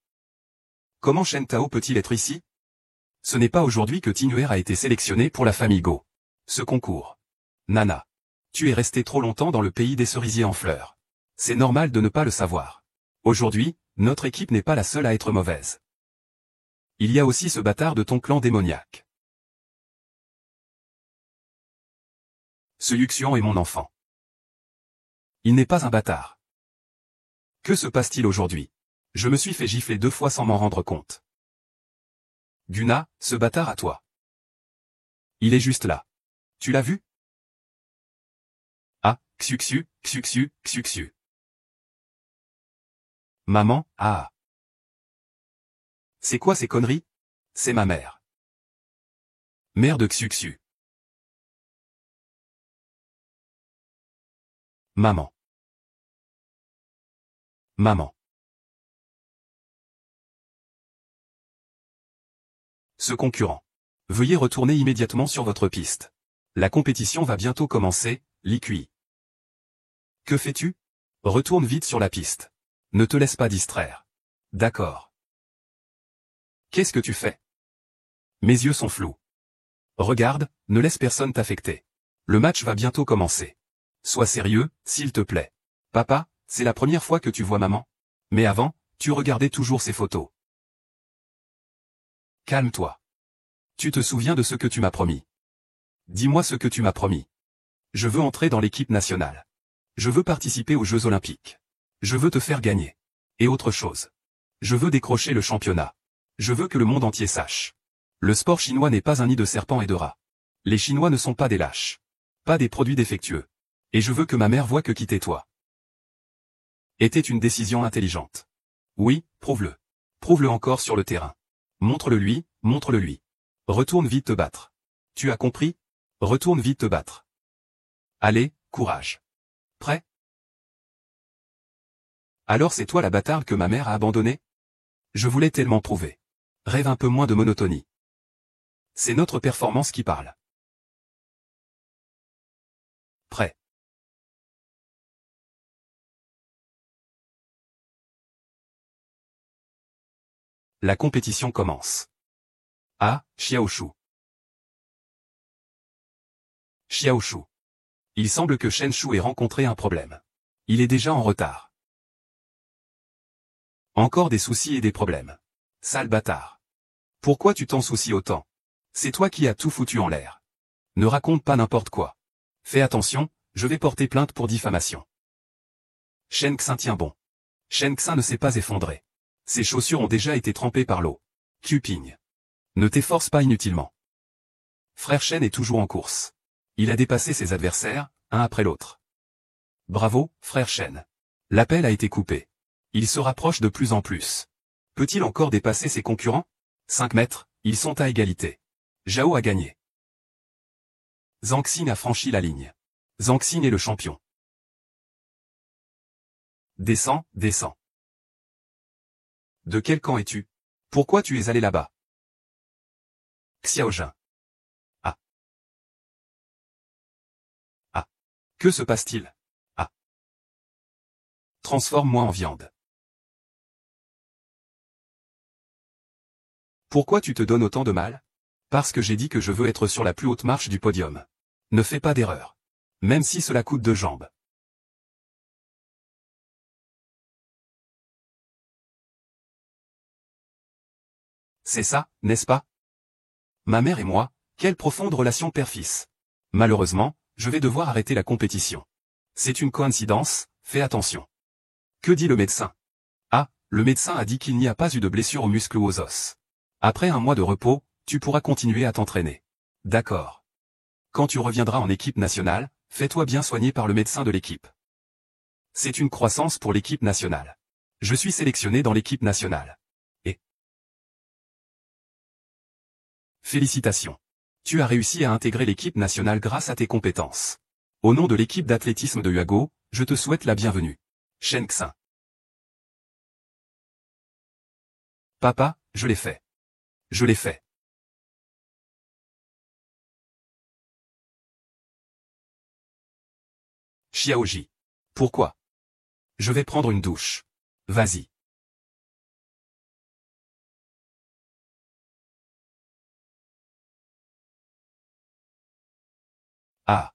Comment Shen Tao peut-il être ici? Ce n'est pas aujourd'hui que Tinuer a été sélectionné pour la famille Go. Ce concours. Nana. Tu es resté trop longtemps dans le pays des cerisiers en fleurs. C'est normal de ne pas le savoir. Aujourd'hui, notre équipe n'est pas la seule à être mauvaise. Il y a aussi ce bâtard de ton clan démoniaque. Ce Yuxian est mon enfant. Il n'est pas un bâtard. Que se passe-t-il aujourd'hui? Je me suis fait gifler 2 fois sans m'en rendre compte. Guna, ce bâtard à toi. Il est juste là. Tu l'as vu? Ah, Xuxu, Xuxu, Xuxu. Maman, ah. C'est quoi ces conneries? C'est ma mère. Mère de Xuxu. Maman. Maman. Ce concurrent. Veuillez retourner immédiatement sur votre piste. La compétition va bientôt commencer, Liqui. Que fais-tu? Retourne vite sur la piste. Ne te laisse pas distraire. D'accord. Qu'est-ce que tu fais? Mes yeux sont flous. Regarde, ne laisse personne t'affecter. Le match va bientôt commencer. Sois sérieux, s'il te plaît. Papa, c'est la première fois que tu vois maman. Mais avant, tu regardais toujours ses photos. Calme-toi. Tu te souviens de ce que tu m'as promis. Dis-moi ce que tu m'as promis. Je veux entrer dans l'équipe nationale. Je veux participer aux Jeux Olympiques. Je veux te faire gagner. Et autre chose. Je veux décrocher le championnat. Je veux que le monde entier sache. Le sport chinois n'est pas un nid de serpents et de rats. Les Chinois ne sont pas des lâches. Pas des produits défectueux. Et je veux que ma mère voie que quitter toi était une décision intelligente. Oui, prouve-le. Prouve-le encore sur le terrain. Montre-le lui, montre-le lui. Retourne vite te battre. Tu as compris? Retourne vite te battre. Allez, courage. Prêt? Alors c'est toi la bâtarde que ma mère a abandonnée? Je voulais tellement prouver. Rêve un peu moins de monotonie. C'est notre performance qui parle. Prêt. La compétition commence. Ah, Xiaoshu. Xiaoshu. Il semble que Shen Shu ait rencontré un problème. Il est déjà en retard. Encore des soucis et des problèmes. Sale bâtard. Pourquoi tu t'en soucies autant? C'est toi qui as tout foutu en l'air. Ne raconte pas n'importe quoi. Fais attention, je vais porter plainte pour diffamation. Shen Xin tient bon. Shen Xin ne s'est pas effondré. Ses chaussures ont déjà été trempées par l'eau. Cuping. Ne t'efforce pas inutilement. Frère Shen est toujours en course. Il a dépassé ses adversaires, un après l'autre. Bravo, frère Shen. L'appel a été coupé. Il se rapproche de plus en plus. Peut-il encore dépasser ses concurrents? 5 mètres, ils sont à égalité. Zhao a gagné. Zhang Xin a franchi la ligne. Zhang Xin est le champion. Descends, descends. De quel camp es-tu? Pourquoi tu es allé là-bas? Xiaojun. Ah. Ah. Que se passe-t-il? Ah. Transforme-moi en viande. Pourquoi tu te donnes autant de mal? Parce que j'ai dit que je veux être sur la plus haute marche du podium. Ne fais pas d'erreur. Même si cela coûte 2 jambes. C'est ça, n'est-ce pas? Ma mère et moi, quelle profonde relation père-fils. Malheureusement, je vais devoir arrêter la compétition. C'est une coïncidence, fais attention. Que dit le médecin? Ah, le médecin a dit qu'il n'y a pas eu de blessure aux muscles ou aux os. Après un mois de repos, tu pourras continuer à t'entraîner. D'accord. Quand tu reviendras en équipe nationale, fais-toi bien soigner par le médecin de l'équipe. C'est une croissance pour l'équipe nationale. Je suis sélectionné dans l'équipe nationale. Et félicitations. Tu as réussi à intégrer l'équipe nationale grâce à tes compétences. Au nom de l'équipe d'athlétisme de Huago, je te souhaite la bienvenue. Shen Xin. Papa, je l'ai fait. Je l'ai fait. Xiaoji. Pourquoi? Je vais prendre une douche. Vas-y. Ah.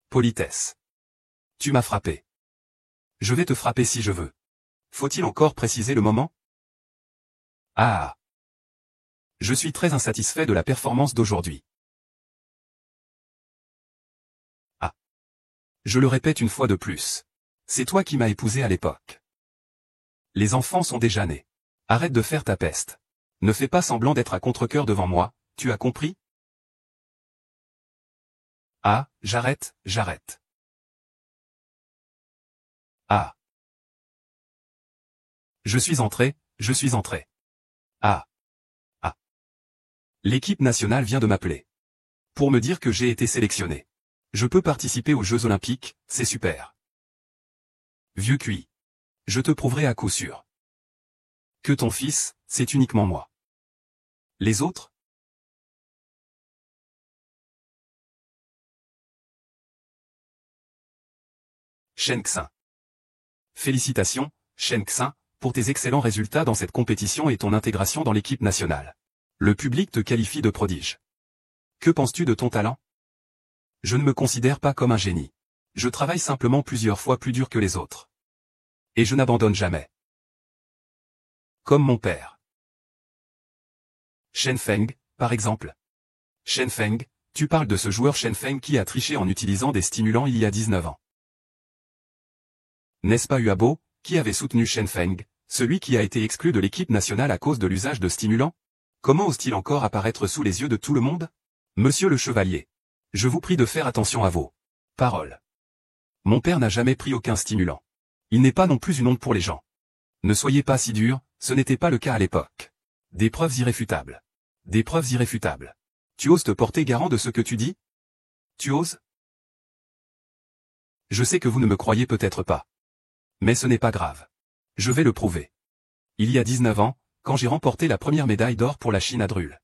Politesse. Tu m'as frappé. Je vais te frapper si je veux. Faut-il encore préciser le moment? Ah. Je suis très insatisfait de la performance d'aujourd'hui. Ah. Je le répète une fois de plus. C'est toi qui m'as épousé à l'époque. Les enfants sont déjà nés. Arrête de faire ta peste. Ne fais pas semblant d'être à contre-cœur devant moi, tu as compris? Ah, j'arrête, j'arrête. Ah. Je suis entré, je suis entré. Ah. Ah. L'équipe nationale vient de m'appeler. Pour me dire que j'ai été sélectionné. Je peux participer aux Jeux Olympiques, c'est super. Vieux cuit. Je te prouverai à coup sûr. Que ton fils, c'est uniquement moi. Les autres? Shen Xin. Félicitations, Shen Xin, pour tes excellents résultats dans cette compétition et ton intégration dans l'équipe nationale. Le public te qualifie de prodige. Que penses-tu de ton talent? Je ne me considère pas comme un génie. Je travaille simplement plusieurs fois plus dur que les autres. Et je n'abandonne jamais. Comme mon père. Shen Feng, par exemple. Shen Feng, tu parles de ce joueur Shen Feng qui a triché en utilisant des stimulants il y a 19 ans. N'est-ce pas Huabo, qui avait soutenu Shen Feng, celui qui a été exclu de l'équipe nationale à cause de l'usage de stimulants? Comment ose-t-il encore apparaître sous les yeux de tout le monde? Monsieur le chevalier. Je vous prie de faire attention à vos paroles. Mon père n'a jamais pris aucun stimulant. Il n'est pas non plus une honte pour les gens. Ne soyez pas si dur, ce n'était pas le cas à l'époque. Des preuves irréfutables. Des preuves irréfutables. Tu oses te porter garant de ce que tu dis? Tu oses? Je sais que vous ne me croyez peut-être pas. Mais ce n'est pas grave. Je vais le prouver. Il y a 19 ans, quand j'ai remporté la première médaille d'or pour la Chine à Drul.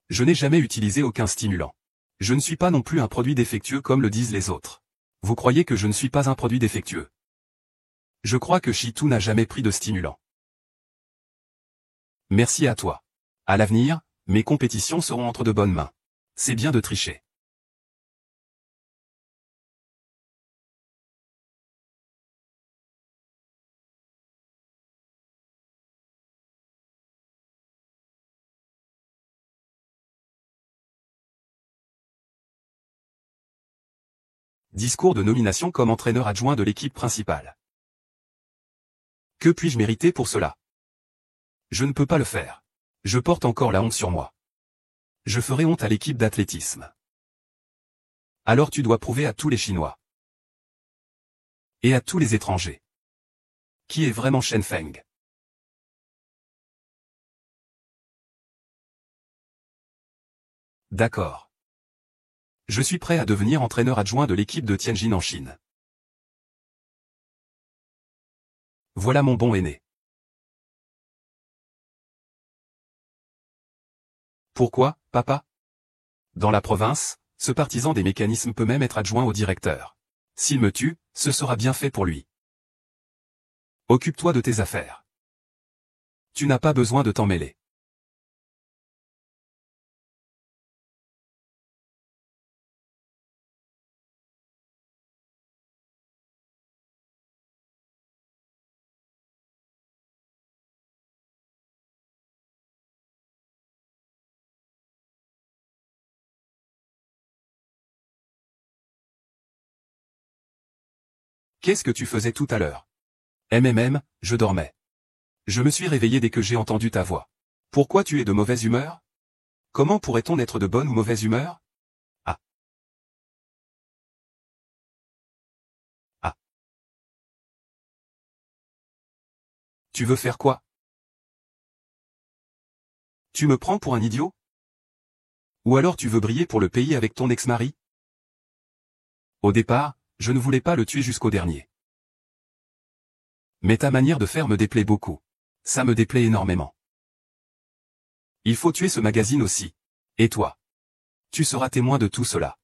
Je n'ai jamais utilisé aucun stimulant. Je ne suis pas non plus un produit défectueux comme le disent les autres. Vous croyez que je ne suis pas un produit défectueux? Je crois que Shitu n'a jamais pris de stimulant. Merci à toi. À l'avenir, mes compétitions seront entre de bonnes mains. C'est bien de tricher. Discours de nomination comme entraîneur adjoint de l'équipe principale. Que puis-je mériter pour cela? Je ne peux pas le faire. Je porte encore la honte sur moi. Je ferai honte à l'équipe d'athlétisme. Alors tu dois prouver à tous les Chinois. Et à tous les étrangers. Qui est vraiment Shen Feng? D'accord. Je suis prêt à devenir entraîneur adjoint de l'équipe de Tianjin en Chine. Voilà mon bon aîné. Pourquoi, papa? Dans la province, ce partisan des mécanismes peut même être adjoint au directeur. S'il me tue, ce sera bien fait pour lui. Occupe-toi de tes affaires. Tu n'as pas besoin de t'en mêler. Qu'est-ce que tu faisais tout à l'heure? Je dormais. Je me suis réveillé dès que j'ai entendu ta voix. Pourquoi tu es de mauvaise humeur? Comment pourrait-on être de bonne ou mauvaise humeur? Ah. Ah. Tu veux faire quoi? Tu me prends pour un idiot? Ou alors tu veux briller pour le pays avec ton ex-mari? Au départ, je ne voulais pas le tuer jusqu'au dernier. Mais ta manière de faire me déplaît beaucoup. Ça me déplaît énormément. Il faut tuer ce magazine aussi. Et toi? Tu seras témoin de tout cela.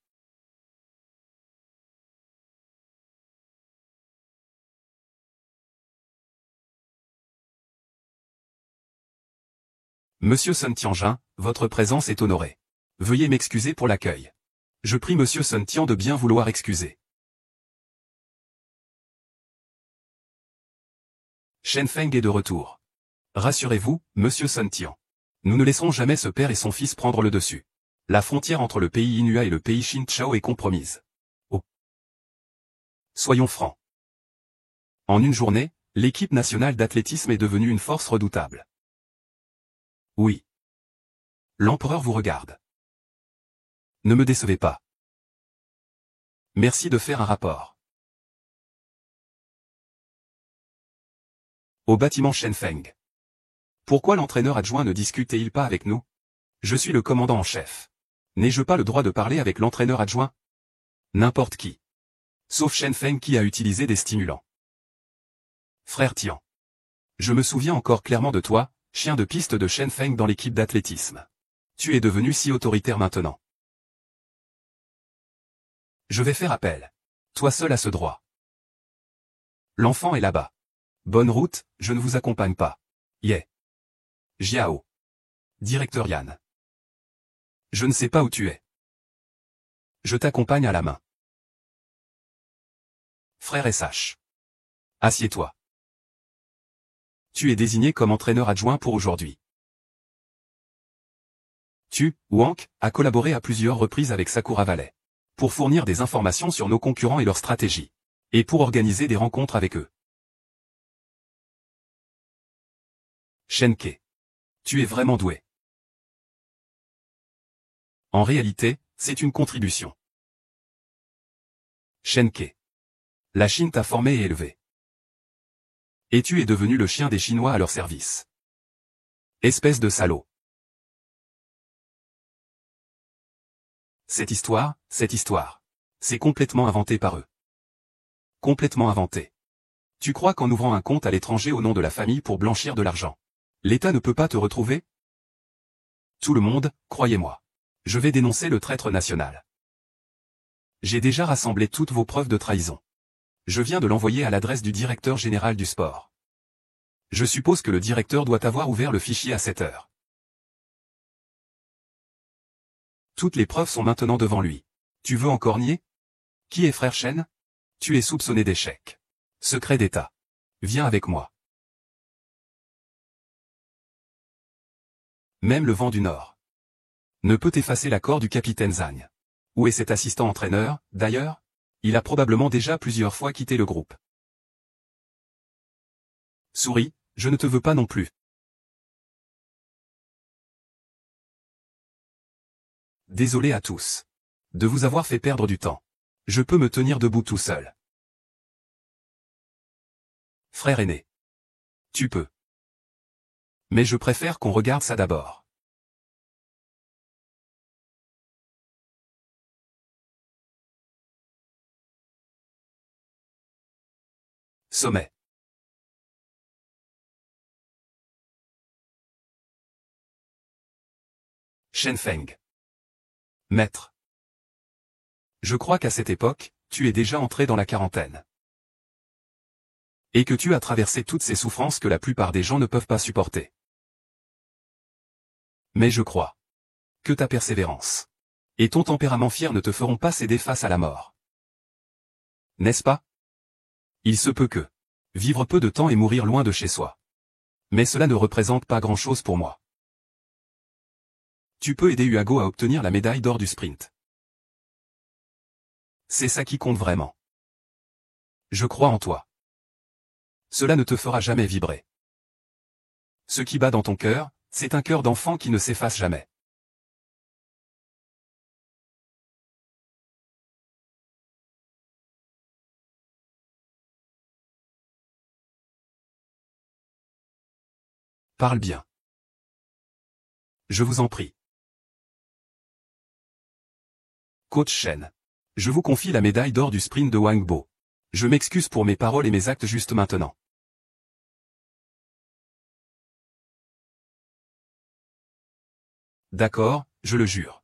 Monsieur Sun Tianjin, votre présence est honorée. Veuillez m'excuser pour l'accueil. Je prie Monsieur Sun Tian de bien vouloir excuser. Shen Feng est de retour. Rassurez-vous, Monsieur Sun Tian. Nous ne laisserons jamais ce père et son fils prendre le dessus. La frontière entre le pays Inua et le pays Xinchao est compromise. Oh. Soyons francs. En une journée, l'équipe nationale d'athlétisme est devenue une force redoutable. Oui. L'empereur vous regarde. Ne me décevez pas. Merci de faire un rapport. Au bâtiment Shen Feng. Pourquoi l'entraîneur adjoint ne discute-t-il pas avec nous? Je suis le commandant en chef. N'ai-je pas le droit de parler avec l'entraîneur adjoint? N'importe qui. Sauf Shen Feng qui a utilisé des stimulants. Frère Tian. Je me souviens encore clairement de toi, chien de piste de Shen Feng dans l'équipe d'athlétisme. Tu es devenu si autoritaire maintenant. Je vais faire appel. Toi seul as ce droit. L'enfant est là-bas. Bonne route, je ne vous accompagne pas. Yeah. Jiao. Directeur Yan. Je ne sais pas où tu es. Je t'accompagne à la main. Frère SH. Assieds-toi. Tu es désigné comme entraîneur adjoint pour aujourd'hui. Wank, a collaboré à plusieurs reprises avec Sakura Valley. Pour fournir des informations sur nos concurrents et leurs stratégies. Et pour organiser des rencontres avec eux. Shenke. Tu es vraiment doué. En réalité, c'est une contribution. Shenke. La Chine t'a formé et élevé. Et tu es devenu le chien des Chinois à leur service. Espèce de salaud. Cette histoire, c'est complètement inventé par eux. Complètement inventé. Tu crois qu'en ouvrant un compte à l'étranger au nom de la famille pour blanchir de l'argent, l'État ne peut pas te retrouver? Tout le monde, croyez-moi. Je vais dénoncer le traître national. J'ai déjà rassemblé toutes vos preuves de trahison. Je viens de l'envoyer à l'adresse du directeur général du sport. Je suppose que le directeur doit avoir ouvert le fichier à 7 heures. Toutes les preuves sont maintenant devant lui. Tu veux encore nier? Qui est frère Chen? Tu es soupçonné d'échec. Secret d'État. Viens avec moi. Même le vent du Nord ne peut effacer l'accord du capitaine Zhang. Où est cet assistant entraîneur, d'ailleurs? Il a probablement déjà plusieurs fois quitté le groupe. Souris, je ne te veux pas non plus. Désolé à tous de vous avoir fait perdre du temps. Je peux me tenir debout tout seul. Frère aîné. Tu peux. Mais je préfère qu'on regarde ça d'abord. Sommet. Shen Feng. Maître. Je crois qu'à cette époque, tu es déjà entré dans la quarantaine. Et que tu as traversé toutes ces souffrances que la plupart des gens ne peuvent pas supporter. Mais je crois que ta persévérance et ton tempérament fier ne te feront pas céder face à la mort. N'est-ce pas? Il se peut que vivre peu de temps et mourir loin de chez soi. Mais cela ne représente pas grand-chose pour moi. Tu peux aider Hugo à obtenir la médaille d'or du sprint. C'est ça qui compte vraiment. Je crois en toi. Cela ne te fera jamais vibrer. Ce qui bat dans ton cœur, c'est un cœur d'enfant qui ne s'efface jamais. Parle bien. Je vous en prie. Coach Shen. Je vous confie la médaille d'or du sprint de Wang Bo. Je m'excuse pour mes paroles et mes actes juste maintenant. D'accord, je le jure.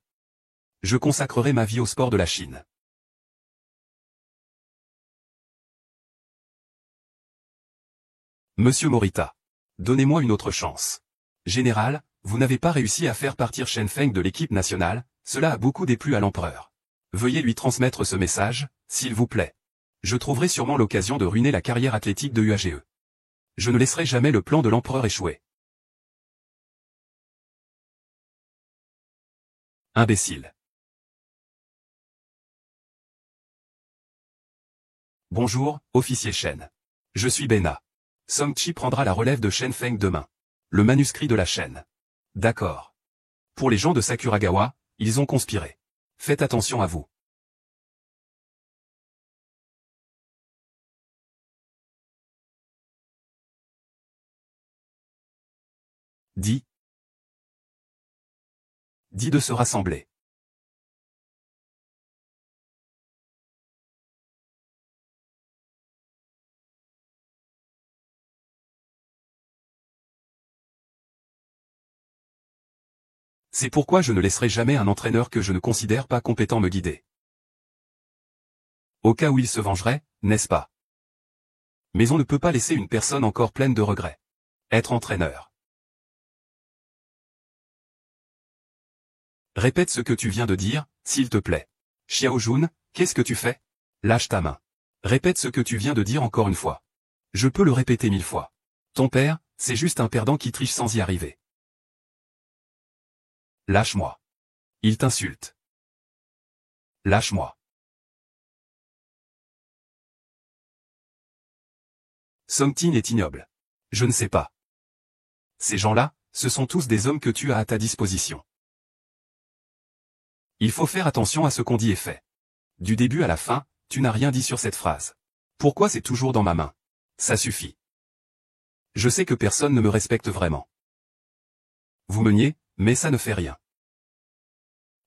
Je consacrerai ma vie au sport de la Chine. Monsieur Morita. Donnez-moi une autre chance. Général, vous n'avez pas réussi à faire partir Shen Feng de l'équipe nationale, cela a beaucoup déplu à l'empereur. Veuillez lui transmettre ce message, s'il vous plaît. Je trouverai sûrement l'occasion de ruiner la carrière athlétique de UAGE. Je ne laisserai jamais le plan de l'empereur échouer. Imbécile. Bonjour, officier Shen. Je suis Bena. Song Chi prendra la relève de Shen Feng demain. Le manuscrit de la chaîne. D'accord. Pour les gens de Sakuragawa, ils ont conspiré. Faites attention à vous. Dis de se rassembler. C'est pourquoi je ne laisserai jamais un entraîneur que je ne considère pas compétent me guider. Au cas où il se vengerait, n'est-ce pas? Mais on ne peut pas laisser une personne encore pleine de regrets. Être entraîneur. Répète ce que tu viens de dire, s'il te plaît. Xiaojun, qu'est-ce que tu fais? Lâche ta main. Répète ce que tu viens de dire encore une fois. Je peux le répéter 1000 fois. Ton père, c'est juste un perdant qui triche sans y arriver. Lâche-moi. Il t'insulte. Lâche-moi. Song-Tin est ignoble. Je ne sais pas. Ces gens-là, ce sont tous des hommes que tu as à ta disposition. Il faut faire attention à ce qu'on dit et fait. Du début à la fin, tu n'as rien dit sur cette phrase. Pourquoi c'est toujours dans ma main? Ça suffit. Je sais que personne ne me respecte vraiment. Vous me niez, mais ça ne fait rien.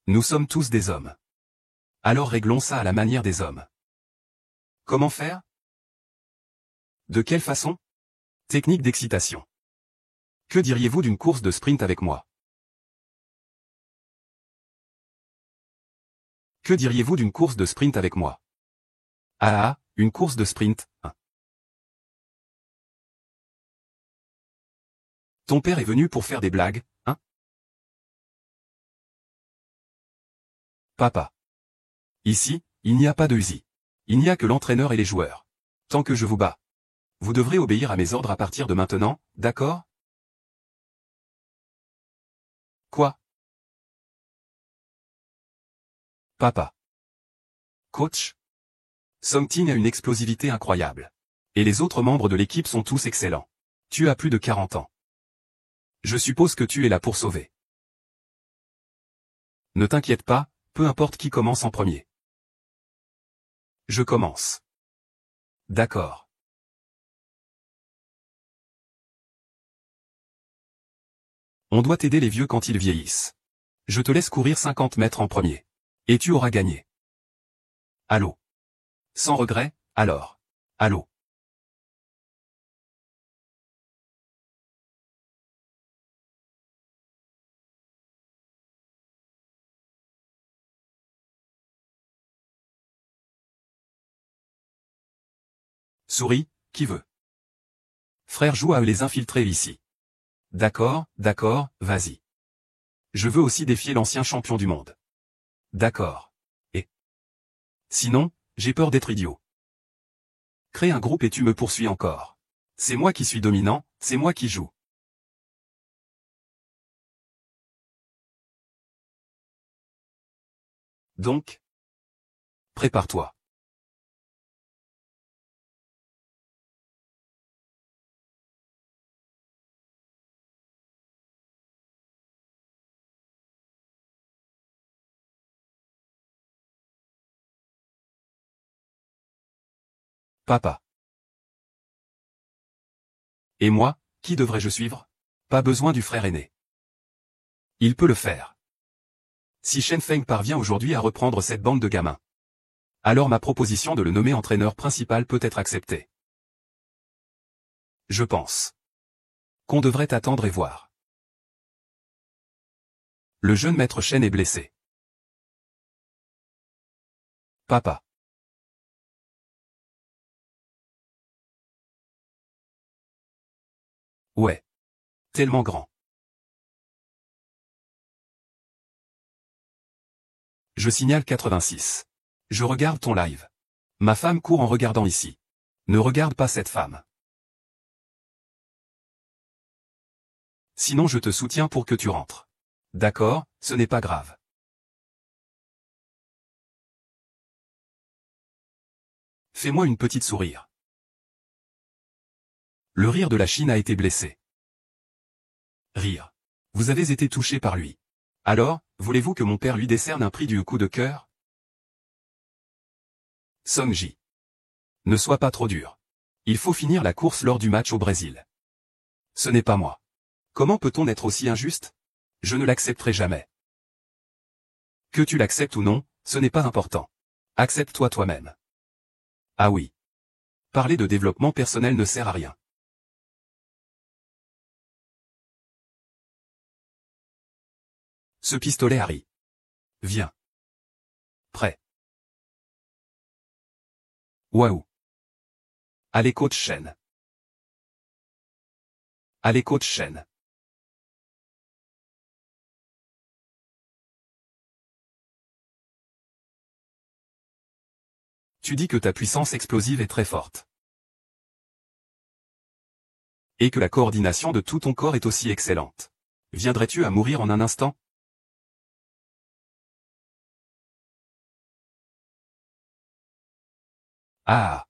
Nous sommes tous des hommes. Alors réglons ça à la manière des hommes. Comment faire? De quelle façon? Technique d'excitation. Que diriez-vous d'une course de sprint avec moi? Que diriez-vous d'une course de sprint avec moi? Ah ah, une course de sprint, hein. Ton père est venu pour faire des blagues, hein? Papa. Ici, il n'y a pas de Uzi. Il n'y a que l'entraîneur et les joueurs. Tant que je vous bats. Vous devrez obéir à mes ordres à partir de maintenant, d'accord? Quoi? Papa. Coach? Song-Tin a une explosivité incroyable. Et les autres membres de l'équipe sont tous excellents. Tu as plus de 40 ans. Je suppose que tu es là pour sauver. Ne t'inquiète pas, peu importe qui commence en premier. Je commence. D'accord. On doit aider les vieux quand ils vieillissent. Je te laisse courir 50 mètres en premier. Et tu auras gagné. Allô. Sans regret, alors. Allô. Souris, qui veut? Frère joue à les infiltrer ici. D'accord, d'accord, vas-y. Je veux aussi défier l'ancien champion du monde. D'accord. Et sinon, j'ai peur d'être idiot. Crée un groupe et tu me poursuis encore. C'est moi qui suis dominant, c'est moi qui joue. Donc, prépare-toi. Papa. Et moi, qui devrais-je suivre? Pas besoin du frère aîné. Il peut le faire. Si Shen Feng parvient aujourd'hui à reprendre cette bande de gamins, alors ma proposition de le nommer entraîneur principal peut être acceptée. Je pense qu'on devrait attendre et voir. Le jeune maître Shen est blessé. Papa. Ouais. Tellement grand. Je signale 86. Je regarde ton live. Ma femme court en regardant ici. Ne regarde pas cette femme. Sinon je te soutiens pour que tu rentres. D'accord, ce n'est pas grave. Fais-moi une petite sourire. Le rire de la Chine a été blessé. Rire. Vous avez été touché par lui. Alors, voulez-vous que mon père lui décerne un prix du coup de cœur? Song-Ji. Ne sois pas trop dur. Il faut finir la course lors du match au Brésil. Ce n'est pas moi. Comment peut-on être aussi injuste? Je ne l'accepterai jamais. Que tu l'acceptes ou non, ce n'est pas important. Accepte-toi toi-même. Ah oui. Parler de développement personnel ne sert à rien. Ce pistolet Harry. Viens. Prêt. Waouh. Allez coach Shen. Allez coach Shen. Tu dis que ta puissance explosive est très forte. Et que la coordination de tout ton corps est aussi excellente. Viendrais-tu à mourir en un instant? Ah!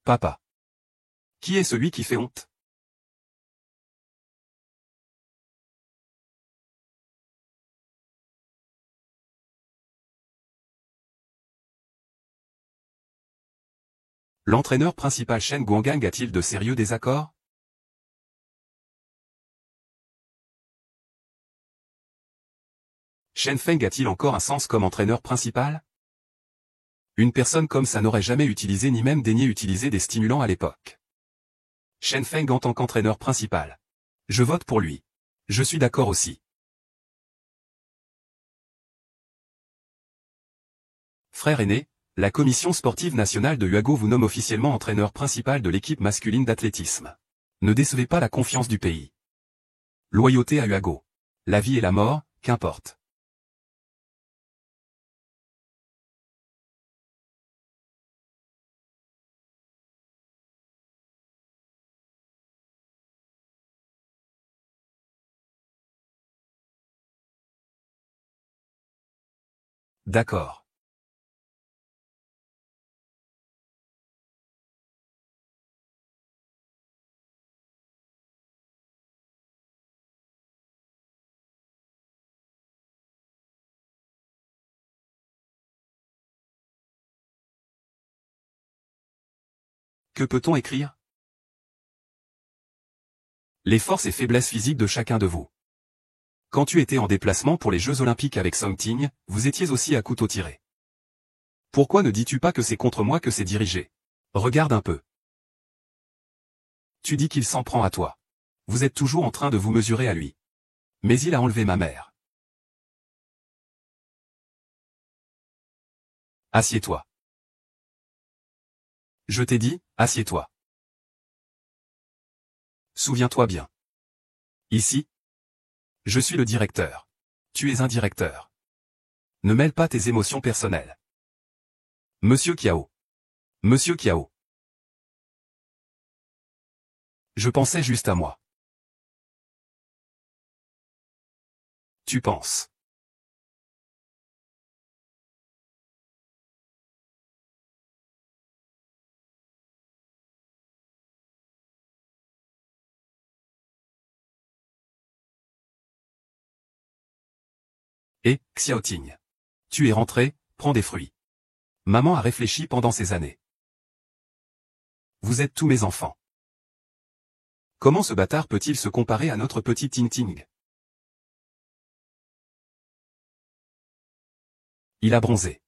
Papa. Qui est celui qui fait honte? L'entraîneur principal Shen Guangang a-t-il de sérieux désaccords? Shen Feng a-t-il encore un sens comme entraîneur principal? Une personne comme ça n'aurait jamais utilisé ni même daigné utiliser des stimulants à l'époque. Shen Feng en tant qu'entraîneur principal. Je vote pour lui. Je suis d'accord aussi. Frère aîné, la Commission sportive nationale de Huago vous nomme officiellement entraîneur principal de l'équipe masculine d'athlétisme. Ne décevez pas la confiance du pays. Loyauté à Huago. La vie et la mort, qu'importe. D'accord. Que peut-on écrire? Les forces et faiblesses physiques de chacun de vous. Quand tu étais en déplacement pour les Jeux Olympiques avec Song Ting, vous étiez aussi à couteau tiré. Pourquoi ne dis-tu pas que c'est contre moi que c'est dirigé? Regarde un peu. Tu dis qu'il s'en prend à toi. Vous êtes toujours en train de vous mesurer à lui. Mais il a enlevé ma mère. Assieds-toi. Je t'ai dit, assieds-toi. Souviens-toi bien. Ici, je suis le directeur. Tu es un directeur. Ne mêle pas tes émotions personnelles. Monsieur Kiao. Monsieur Kiao. Je pensais juste à moi. Tu penses. Et, Xiaoting. Tu es rentré, prends des fruits. Maman a réfléchi pendant ces années. Vous êtes tous mes enfants. Comment ce bâtard peut-il se comparer à notre petit Ting Ting? Il a bronzé.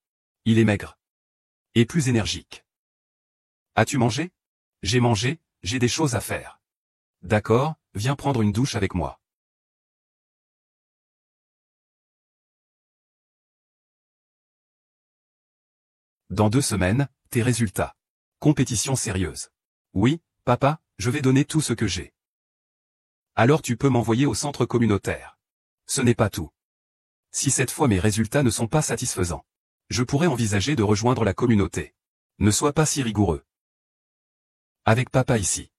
Il est maigre. Et plus énergique. As-tu mangé? J'ai mangé, j'ai des choses à faire. D'accord, viens prendre une douche avec moi. Dans 2 semaines, tes résultats. Compétition sérieuse. Oui, papa, je vais donner tout ce que j'ai. Alors tu peux m'envoyer au centre communautaire. Ce n'est pas tout. Si cette fois mes résultats ne sont pas satisfaisants, je pourrais envisager de rejoindre la communauté. Ne sois pas si rigoureux. Avec papa ici.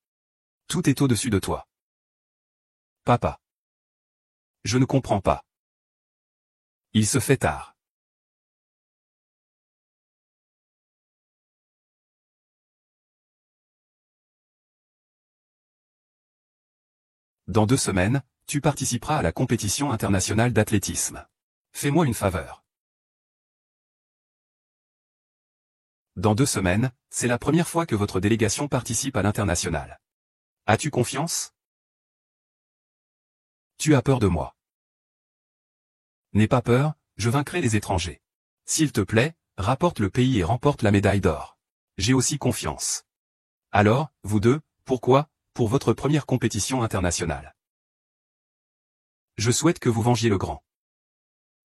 Tout est au-dessus de toi. Papa. Je ne comprends pas. Il se fait tard. Dans 2 semaines, tu participeras à la compétition internationale d'athlétisme. Fais-moi une faveur. Dans 2 semaines, c'est la première fois que votre délégation participe à l'international. As-tu confiance? Tu as peur de moi. N'aie pas peur, je vaincrai les étrangers. S'il te plaît, rapporte le pays et remporte la médaille d'or. J'ai aussi confiance. Alors, vous deux, pourquoi? Pour votre première compétition internationale. Je souhaite que vous vengiez le grand.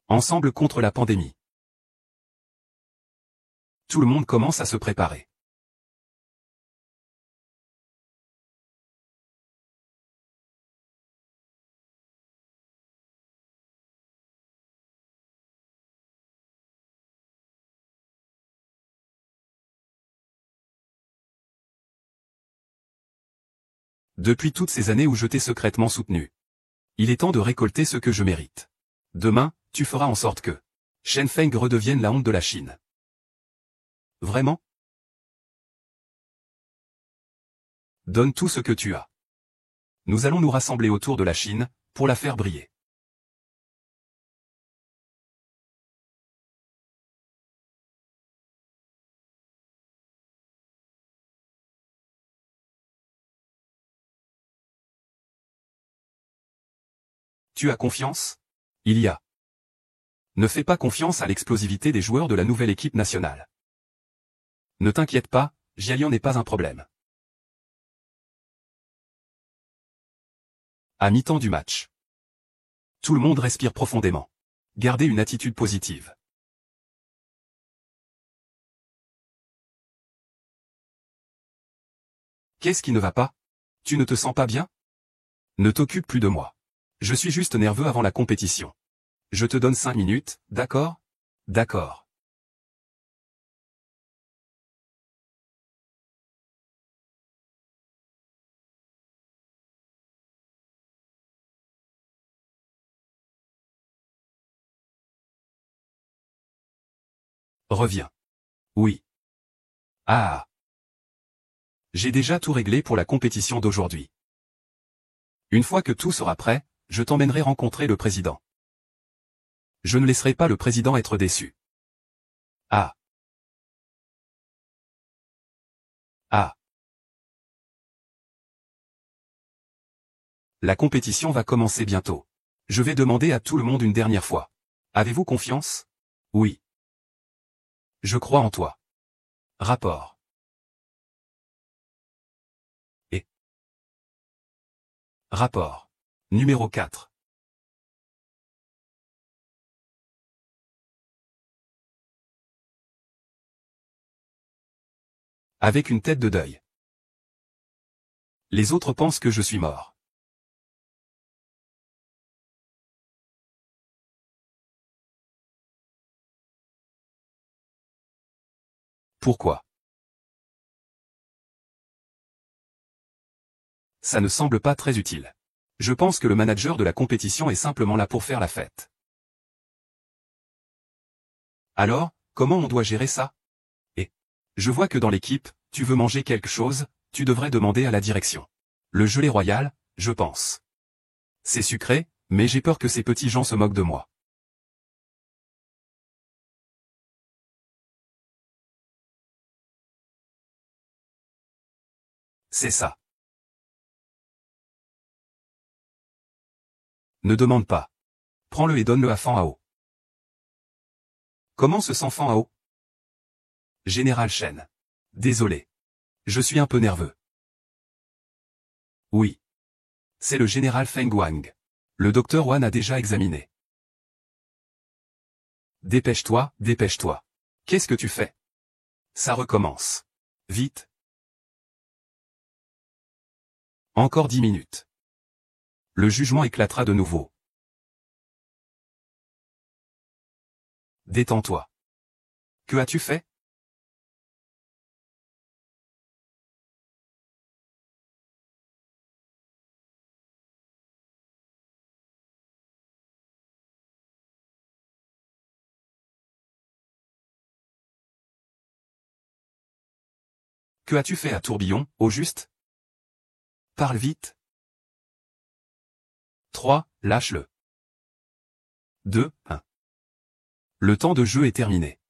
Ensemble contre la pandémie. Tout le monde commence à se préparer. Depuis toutes ces années où je t'ai secrètement soutenu. Il est temps de récolter ce que je mérite. Demain, tu feras en sorte que Shen Feng redevienne la honte de la Chine. Vraiment? Donne tout ce que tu as. Nous allons nous rassembler autour de la Chine, pour la faire briller. Tu as confiance? Il y a. Ne fais pas confiance à l'explosivité des joueurs de la nouvelle équipe nationale. Ne t'inquiète pas, Jialian n'est pas un problème. À mi-temps du match. Tout le monde respire profondément. Gardez une attitude positive. Qu'est-ce qui ne va pas? Tu ne te sens pas bien? Ne t'occupe plus de moi. Je suis juste nerveux avant la compétition. Je te donne 5 minutes, d'accord? D'accord. Reviens. Oui. Ah. J'ai déjà tout réglé pour la compétition d'aujourd'hui. Une fois que tout sera prêt, je t'emmènerai rencontrer le président. Je ne laisserai pas le président être déçu. Ah. Ah. La compétition va commencer bientôt. Je vais demander à tout le monde une dernière fois. Avez-vous confiance? Oui. Je crois en toi. Rapport. Et. Rapport. Numéro 4. Avec une tête de deuil. Les autres pensent que je suis mort. Pourquoi? Ça ne semble pas très utile. Je pense que le manager de la compétition est simplement là pour faire la fête. Alors, comment on doit gérer ça? Et. Je vois que dans l'équipe, tu veux manger quelque chose, tu devrais demander à la direction. Le gelé royal, je pense. C'est sucré, mais j'ai peur que ces petits gens se moquent de moi. C'est ça. Ne demande pas. Prends-le et donne-le à Fan Hao. Comment se sent Fan Hao? Général Shen. Désolé. Je suis un peu nerveux. Oui. C'est le général Feng Wang. Le docteur Wan a déjà examiné. Dépêche-toi, dépêche-toi. Qu'est-ce que tu fais? Ça recommence. Vite. Encore 10 minutes. Le jugement éclatera de nouveau. Détends-toi. Que as-tu fait? Que as-tu fait à Tourbillon, au juste? Parle vite. 3, lâche-le. 2, 1. Le temps de jeu est terminé.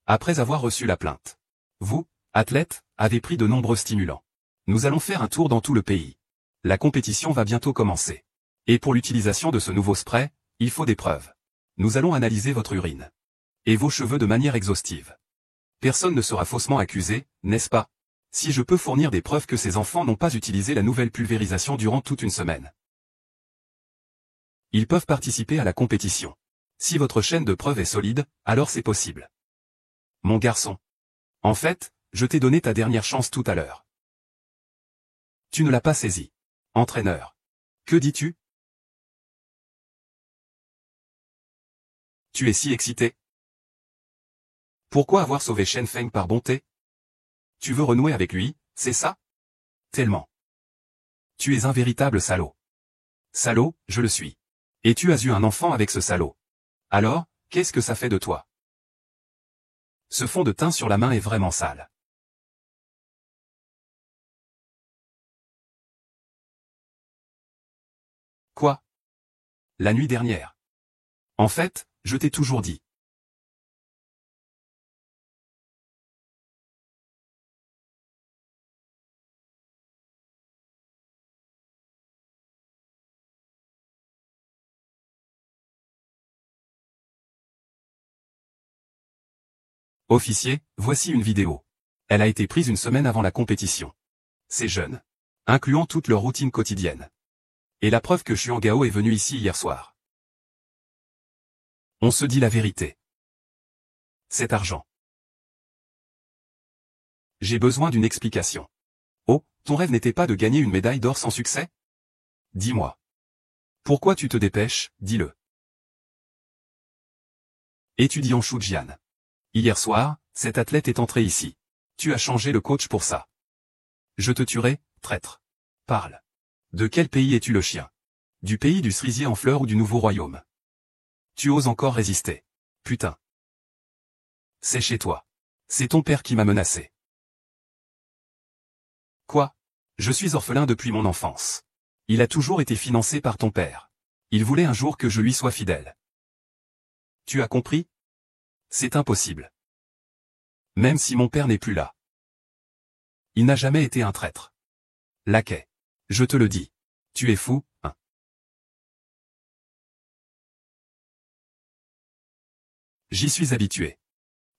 Après avoir reçu la plainte. Vous, athlètes, avez pris de nombreux stimulants. Nous allons faire un tour dans tout le pays. La compétition va bientôt commencer. Et pour l'utilisation de ce nouveau spray, il faut des preuves. Nous allons analyser votre urine. Et vos cheveux de manière exhaustive. Personne ne sera faussement accusé, n'est-ce pas? Si je peux fournir des preuves que ces enfants n'ont pas utilisé la nouvelle pulvérisation durant toute une semaine. Ils peuvent participer à la compétition. Si votre chaîne de preuves est solide, alors c'est possible. Mon garçon. En fait, je t'ai donné ta dernière chance tout à l'heure. Tu ne l'as pas saisie. Entraîneur. Que dis-tu? Tu es si excité. Pourquoi avoir sauvé Shen Feng par bonté? Tu veux renouer avec lui, c'est ça? Tellement. Tu es un véritable salaud. Salaud, je le suis. Et tu as eu un enfant avec ce salaud. Alors, qu'est-ce que ça fait de toi? Ce fond de teint sur la main est vraiment sale. Quoi? La nuit dernière. En fait, je t'ai toujours dit. Officier, voici une vidéo. Elle a été prise une semaine avant la compétition. C'est jeune. Incluant toute leur routine quotidienne. Et la preuve que Xuan Gao est venu ici hier soir. On se dit la vérité. Cet argent. J'ai besoin d'une explication. Oh, ton rêve n'était pas de gagner une médaille d'or sans succès? Dis-moi. Pourquoi tu te dépêches, dis-le. Étudiant Shujian. Hier soir, cet athlète est entré ici. Tu as changé le coach pour ça. Je te tuerai, traître. Parle. De quel pays es-tu le chien? Du pays du cerisier en fleurs ou du nouveau royaume? Tu oses encore résister. Putain. C'est chez toi. C'est ton père qui m'a menacé. Quoi? Je suis orphelin depuis mon enfance. Il a toujours été financé par ton père. Il voulait un jour que je lui sois fidèle. Tu as compris? C'est impossible. Même si mon père n'est plus là. Il n'a jamais été un traître. Laquais. Je te le dis. Tu es fou, hein? J'y suis habitué.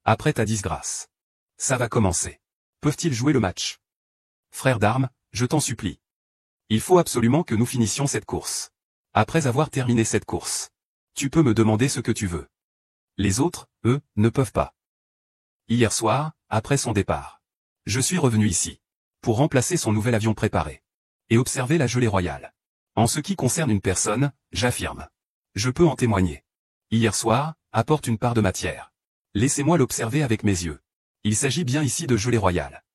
Après ta disgrâce. Ça va commencer. Peuvent-ils jouer le match? Frère d'armes, je t'en supplie. Il faut absolument que nous finissions cette course. Après avoir terminé cette course, tu peux me demander ce que tu veux. Les autres, eux, ne peuvent pas. Hier soir, après son départ, je suis revenu ici, pour remplacer son nouvel avion préparé, et observer la gelée royale. En ce qui concerne une personne, j'affirme. Je peux en témoigner. Hier soir, apporte une part de matière. Laissez-moi l'observer avec mes yeux. Il s'agit bien ici de gelée royale.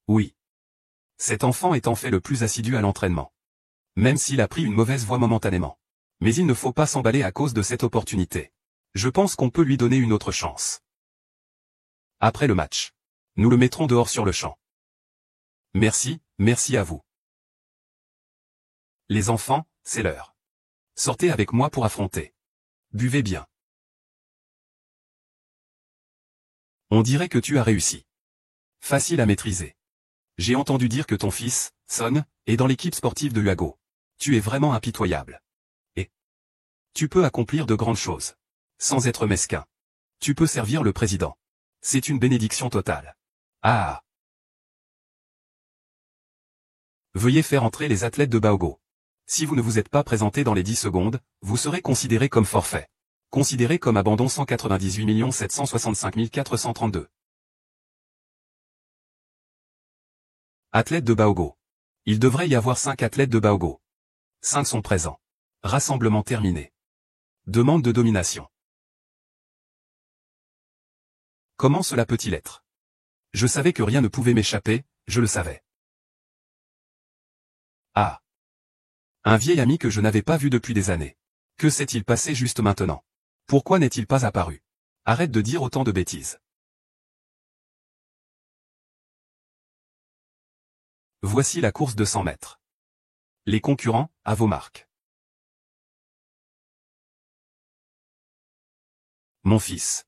Oui. Cet enfant est en fait le plus assidu à l'entraînement. Même s'il a pris une mauvaise voie momentanément. Mais il ne faut pas s'emballer à cause de cette opportunité. Je pense qu'on peut lui donner une autre chance. Après le match. Nous le mettrons dehors sur le champ. Merci, merci à vous. Les enfants, c'est l'heure. Sortez avec moi pour affronter. Buvez bien. On dirait que tu as réussi. Facile à maîtriser. J'ai entendu dire que ton fils, Son, est dans l'équipe sportive de Huago. Tu es vraiment impitoyable. Et tu peux accomplir de grandes choses. Sans être mesquin. Tu peux servir le président. C'est une bénédiction totale. Ah. Veuillez faire entrer les athlètes de Baogo. Si vous ne vous êtes pas présenté dans les 10 secondes, vous serez considéré comme forfait. Considéré comme abandon 198 765 432. Athlètes de Baogo. Il devrait y avoir 5 athlètes de Baogo. 5 sont présents. Rassemblement terminé. Demande de domination. Comment cela peut-il être? Je savais que rien ne pouvait m'échapper, je le savais. Ah. Un vieil ami que je n'avais pas vu depuis des années. Que s'est-il passé juste maintenant? Pourquoi n'est-il pas apparu? Arrête de dire autant de bêtises. Voici la course de 100 mètres. Les concurrents, à vos marques. Mon fils.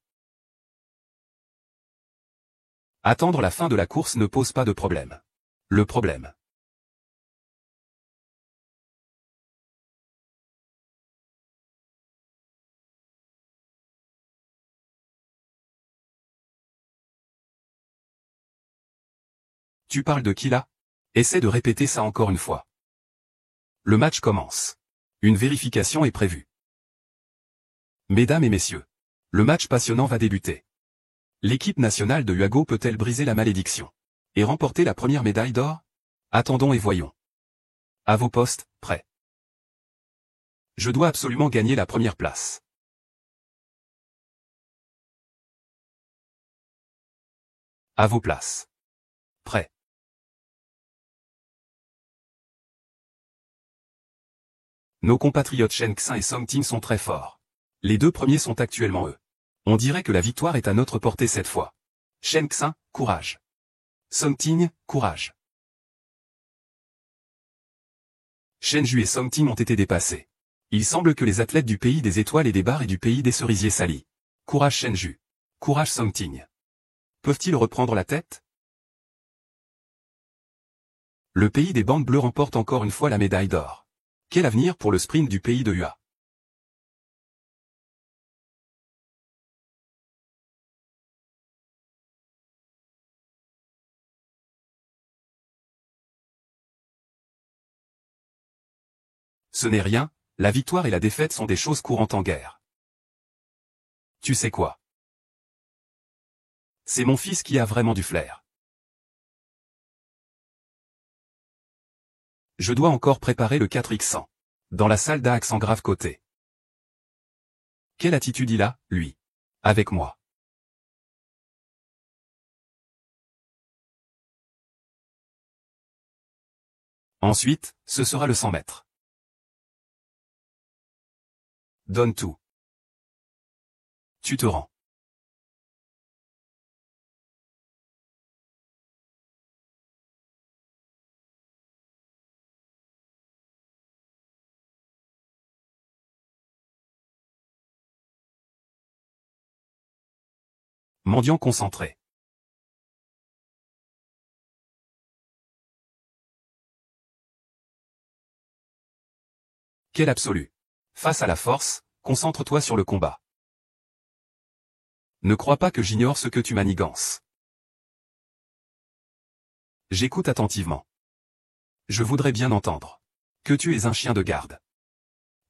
Attendre la fin de la course ne pose pas de problème. Le problème. Tu parles de qui là? Essaie de répéter ça encore une fois. Le match commence. Une vérification est prévue. Mesdames et messieurs, le match passionnant va débuter. L'équipe nationale de Huago peut-elle briser la malédiction et remporter la première médaille d'or? Attendons et voyons. À vos postes, prêts. Je dois absolument gagner la première place. À vos places. Prêts. Nos compatriotes Chen Xin et Song Ting sont très forts. Les deux premiers sont actuellement eux. On dirait que la victoire est à notre portée cette fois. Chen Xin, courage. Song Ting, courage. Shen Ju et Song Ting ont été dépassés. Il semble que les athlètes du pays des étoiles et des bars et du pays des cerisiers salis. Courage Shen Ju. Courage Song Ting. Peuvent-ils reprendre la tête? Le pays des bandes bleues remporte encore une fois la médaille d'or. Quel avenir pour le sprint du pays de Hua? Ce n'est rien, la victoire et la défaite sont des choses courantes en guerre. Tu sais quoi? C'est mon fils qui a vraiment du flair. Je dois encore préparer le 4x100. Dans la salle d'Ax en grave côté. Quelle attitude il a, lui? Avec moi. Ensuite, ce sera le 100 mètres. Donne tout. Tu te rends. Mendiant concentré. Quel absolu. Face à la force, concentre-toi sur le combat. Ne crois pas que j'ignore ce que tu manigances. J'écoute attentivement. Je voudrais bien entendre. Que tu es un chien de garde.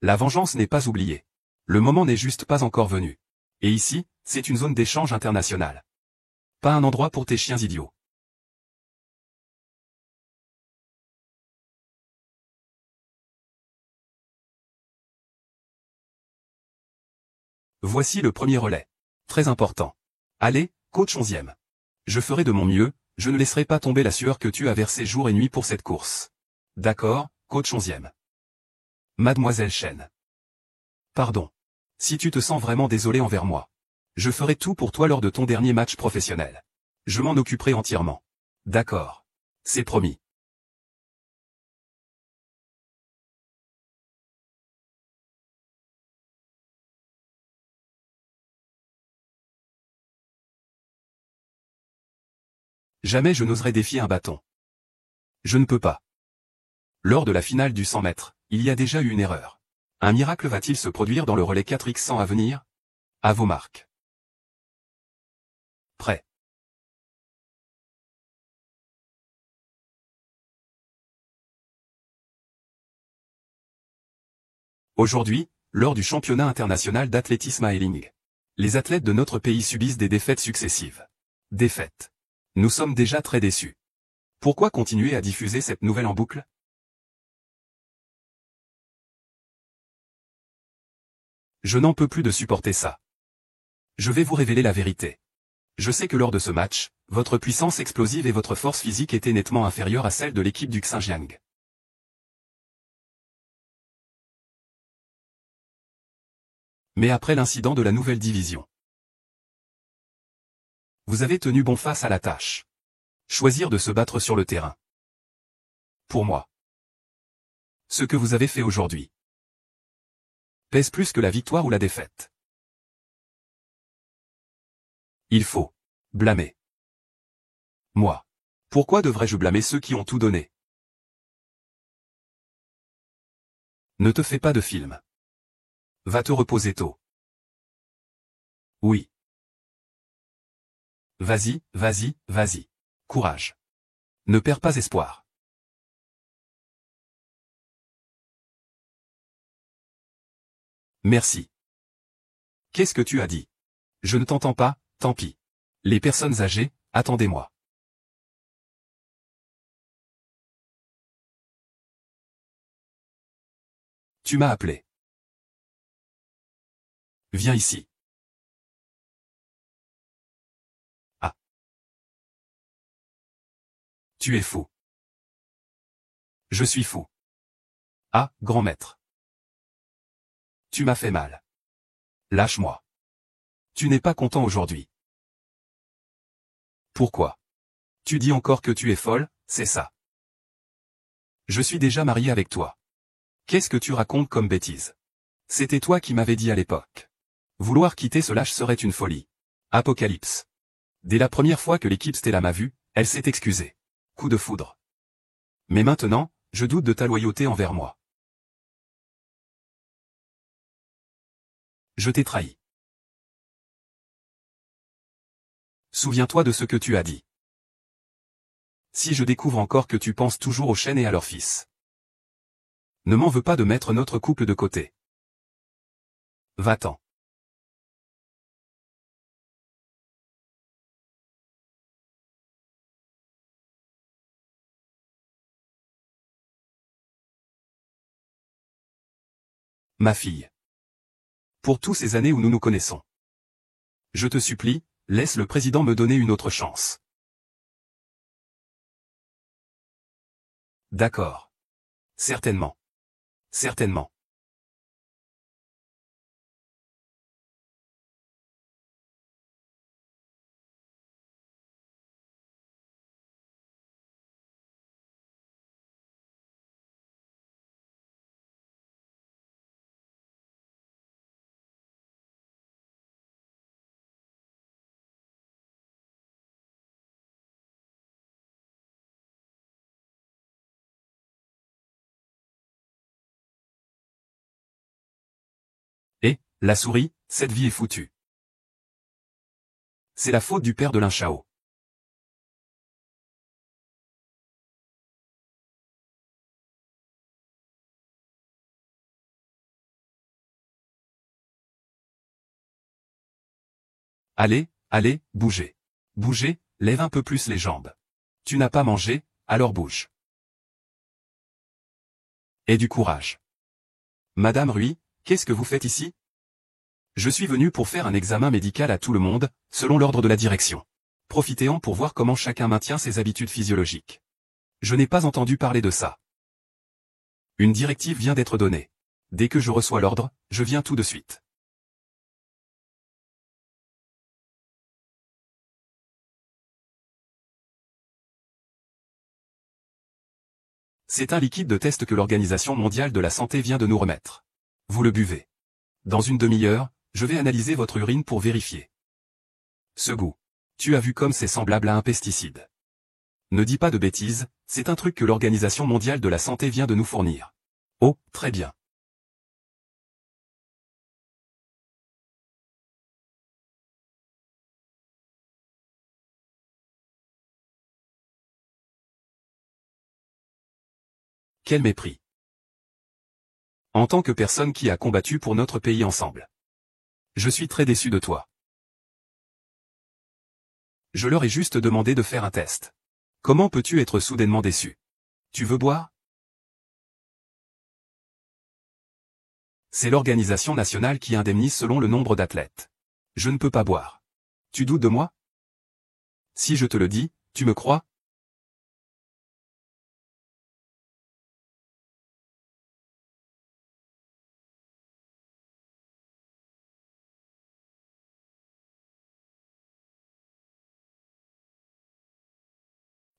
La vengeance n'est pas oubliée. Le moment n'est juste pas encore venu. Et ici, c'est une zone d'échange international. Pas un endroit pour tes chiens idiots. Voici le premier relais. Très important. Allez, coach 11e. Je ferai de mon mieux, je ne laisserai pas tomber la sueur que tu as versée jour et nuit pour cette course. D'accord, coach 11e. Mademoiselle Chen. Pardon. Si tu te sens vraiment désolé envers moi. Je ferai tout pour toi lors de ton dernier match professionnel. Je m'en occuperai entièrement. D'accord. C'est promis. Jamais je n'oserais défier un bâton. Je ne peux pas. Lors de la finale du 100 mètres, il y a déjà eu une erreur. Un miracle va-t-il se produire dans le relais 4x100 à venir? À vos marques. Prêt. Aujourd'hui, lors du championnat international d'athlétisme à Ealing, les athlètes de notre pays subissent des défaites successives. Défaites. Nous sommes déjà très déçus. Pourquoi continuer à diffuser cette nouvelle en boucle? Je n'en peux plus de supporter ça. Je vais vous révéler la vérité. Je sais que lors de ce match, votre puissance explosive et votre force physique étaient nettement inférieures à celle de l'équipe du Xinjiang. Mais après l'incident de la nouvelle division, vous avez tenu bon face à la tâche. Choisir de se battre sur le terrain. Pour moi, ce que vous avez fait aujourd'hui pèse plus que la victoire ou la défaite. Il faut blâmer. Moi. Pourquoi devrais-je blâmer ceux qui ont tout donné? Ne te fais pas de film. Va te reposer tôt. Oui. Vas-y, vas-y, vas-y. Courage. Ne perds pas espoir. Merci. Qu'est-ce que tu as dit? Je ne t'entends pas, tant pis. Les personnes âgées, attendez-moi. Tu m'as appelé. Viens ici. Ah. Tu es fou. Je suis fou. Ah, grand maître. Tu m'as fait mal. Lâche-moi. Tu n'es pas content aujourd'hui. Pourquoi? Tu dis encore que tu es folle, c'est ça. Je suis déjà marié avec toi. Qu'est-ce que tu racontes comme bêtise? C'était toi qui m'avais dit à l'époque. Vouloir quitter ce lâche serait une folie. Apocalypse. Dès la première fois que l'équipe Stella m'a vu, elle s'est excusée. Coup de foudre. Mais maintenant, je doute de ta loyauté envers moi. Je t'ai trahi. Souviens-toi de ce que tu as dit. Si je découvre encore que tu penses toujours aux chaînes et à leur fils. Ne m'en veux pas de mettre notre couple de côté. Va-t'en. Ma fille. Pour tous ces années où nous nous connaissons. Je te supplie, laisse le président me donner une autre chance. D'accord. Certainement. Certainement. Et, la souris, cette vie est foutue. C'est la faute du père de Lin Chao. Allez, allez, bougez. Bougez, lève un peu plus les jambes. Tu n'as pas mangé, alors bouge. Et du courage. Madame Rui, qu'est-ce que vous faites ici? Je suis venu pour faire un examen médical à tout le monde, selon l'ordre de la direction. Profitez-en pour voir comment chacun maintient ses habitudes physiologiques. Je n'ai pas entendu parler de ça. Une directive vient d'être donnée. Dès que je reçois l'ordre, je viens tout de suite. C'est un liquide de test que l'Organisation mondiale de la santé vient de nous remettre. Vous le buvez. Dans une demi-heure, je vais analyser votre urine pour vérifier. Ce goût. Tu as vu comme c'est semblable à un pesticide. Ne dis pas de bêtises, c'est un truc que l'Organisation mondiale de la santé vient de nous fournir. Oh, très bien. Quel mépris. En tant que personne qui a combattu pour notre pays ensemble. Je suis très déçu de toi. Je leur ai juste demandé de faire un test. Comment peux-tu être soudainement déçu? Tu veux boire? C'est l'organisation nationale qui indemnise selon le nombre d'athlètes. Je ne peux pas boire. Tu doutes de moi? Si je te le dis, tu me crois?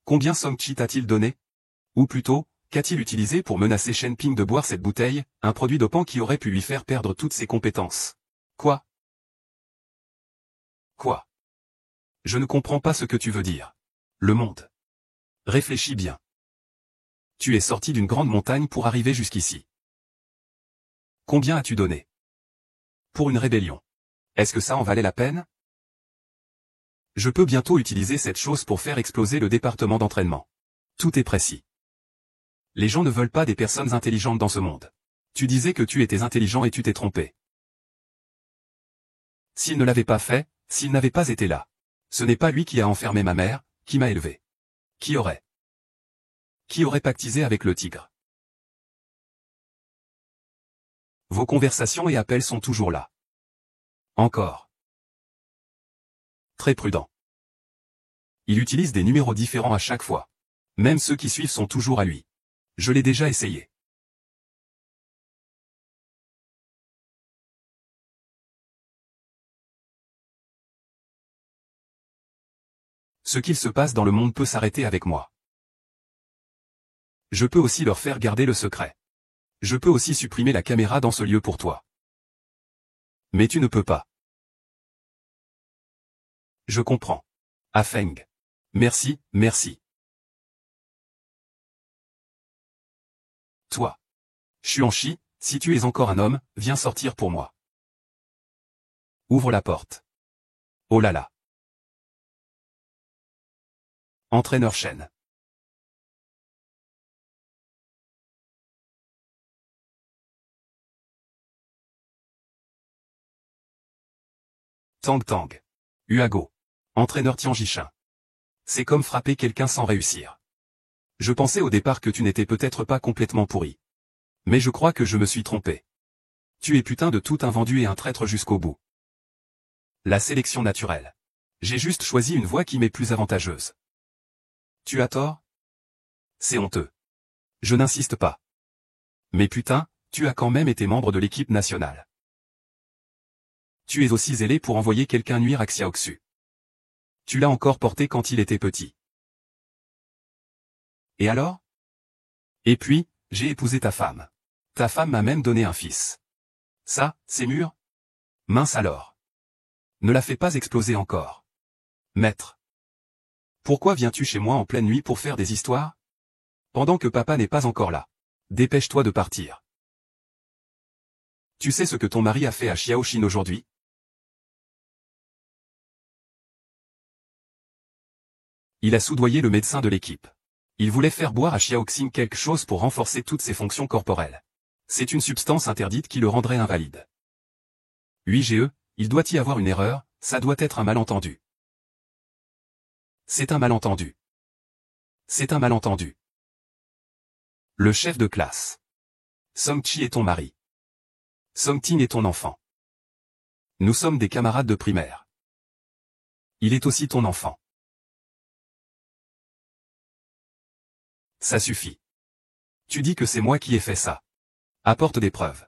Combien Song-Chi t'a-t-il donné? Ou plutôt, qu'a-t-il utilisé pour menacer Shen Ping de boire cette bouteille, un produit dopant qui aurait pu lui faire perdre toutes ses compétences? Quoi? Quoi? Je ne comprends pas ce que tu veux dire. Le monde. Réfléchis bien. Tu es sorti d'une grande montagne pour arriver jusqu'ici. Combien as-tu donné? Pour une rébellion. Est-ce que ça en valait la peine? Je peux bientôt utiliser cette chose pour faire exploser le département d'entraînement. Tout est précis. Les gens ne veulent pas des personnes intelligentes dans ce monde. Tu disais que tu étais intelligent et tu t'es trompé. S'ils ne l'avaient pas fait, s'ils n'avaient pas été là. Ce n'est pas lui qui a enfermé ma mère, qui m'a élevé. Qui aurait pactisé avec le tigre? Vos conversations et appels sont toujours là. Encore. Très prudent. Il utilise des numéros différents à chaque fois. Même ceux qui suivent sont toujours à lui. Je l'ai déjà essayé. Ce qu'il se passe dans le monde peut s'arrêter avec moi. Je peux aussi leur faire garder le secret. Je peux aussi supprimer la caméra dans ce lieu pour toi. Mais tu ne peux pas. Je comprends. Ah Feng. Merci, merci. Toi. Xuanchi, si tu es encore un homme, viens sortir pour moi. Ouvre la porte. Oh là là. Entraîneur Shen. Tang Tang. Uago. Entraîneur Tianjishin. C'est comme frapper quelqu'un sans réussir. Je pensais au départ que tu n'étais peut-être pas complètement pourri. Mais je crois que je me suis trompé. Tu es putain de tout un vendu et un traître jusqu'au bout. La sélection naturelle. J'ai juste choisi une voie qui m'est plus avantageuse. Tu as tort? C'est honteux. Je n'insiste pas. Mais putain, tu as quand même été membre de l'équipe nationale. Tu es aussi zélé pour envoyer quelqu'un nuire à Xiaoxu. Tu l'as encore porté quand il était petit. Et alors? Et puis, j'ai épousé ta femme. Ta femme m'a même donné un fils. Ça, c'est mûr? Mince alors. Ne la fais pas exploser encore. Maître. Pourquoi viens-tu chez moi en pleine nuit pour faire des histoires? Pendant que papa n'est pas encore là. Dépêche-toi de partir. Tu sais ce que ton mari a fait à Xiaoxin aujourd'hui? Il a soudoyé le médecin de l'équipe. Il voulait faire boire à Xiaoxin quelque chose pour renforcer toutes ses fonctions corporelles. C'est une substance interdite qui le rendrait invalide. 8GE, il doit y avoir une erreur, ça doit être un malentendu. C'est un malentendu. C'est un malentendu. Le chef de classe. Song-Chi est ton mari. Song-Tin est ton enfant. Nous sommes des camarades de primaire. Il est aussi ton enfant. Ça suffit. Tu dis que c'est moi qui ai fait ça. Apporte des preuves.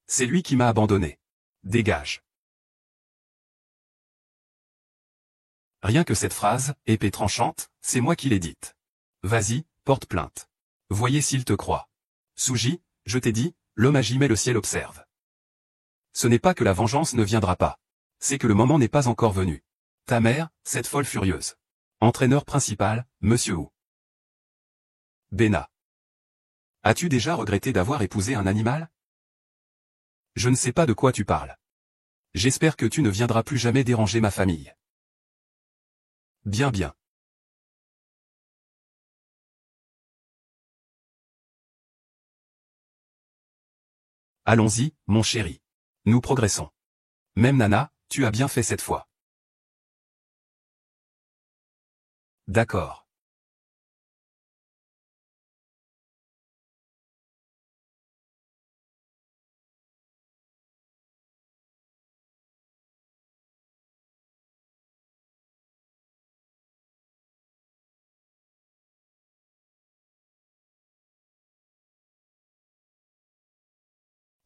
C'est lui qui m'a abandonné. Dégage. Rien que cette phrase, épée tranchante, c'est moi qui l'ai dite. Vas-y, porte plainte. Voyez s'il te croit. Suji, je t'ai dit, l'homme agit mais le ciel observe. Ce n'est pas que la vengeance ne viendra pas. C'est que le moment n'est pas encore venu. Ta mère, cette folle furieuse. Entraîneur principal, Monsieur Wu. Bena. As-tu déjà regretté d'avoir épousé un animal? Je ne sais pas de quoi tu parles. J'espère que tu ne viendras plus jamais déranger ma famille. Bien bien. Allons-y, mon chéri. Nous progressons. Même Nana, tu as bien fait cette fois. D'accord.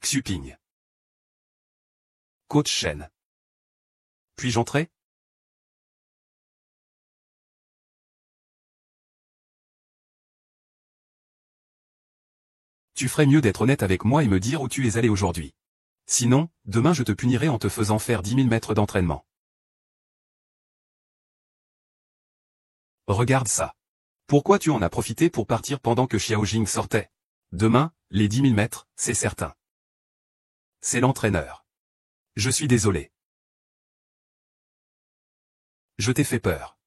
Xuping. Coach Shen. Puis-je entrer? Tu ferais mieux d'être honnête avec moi et me dire où tu es allé aujourd'hui. Sinon, demain je te punirai en te faisant faire 10 000 mètres d'entraînement. Regarde ça. Pourquoi tu en as profité pour partir pendant que Xiaojing sortait? Demain, les 10 000 mètres, c'est certain. C'est l'entraîneur. Je suis désolé. Je t'ai fait peur.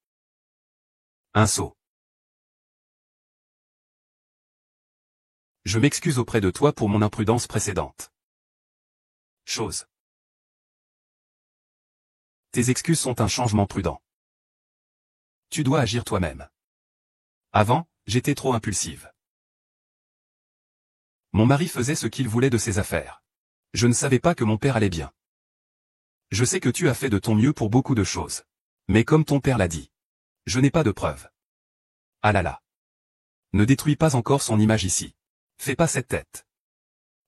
Un sot. Je m'excuse auprès de toi pour mon imprudence précédente. Chose. Tes excuses sont un changement prudent. Tu dois agir toi-même. Avant, j'étais trop impulsive. Mon mari faisait ce qu'il voulait de ses affaires. Je ne savais pas que mon père allait bien. Je sais que tu as fait de ton mieux pour beaucoup de choses. Mais comme ton père l'a dit, je n'ai pas de preuves. Ah là là. Ne détruis pas encore son image ici. Fais pas cette tête.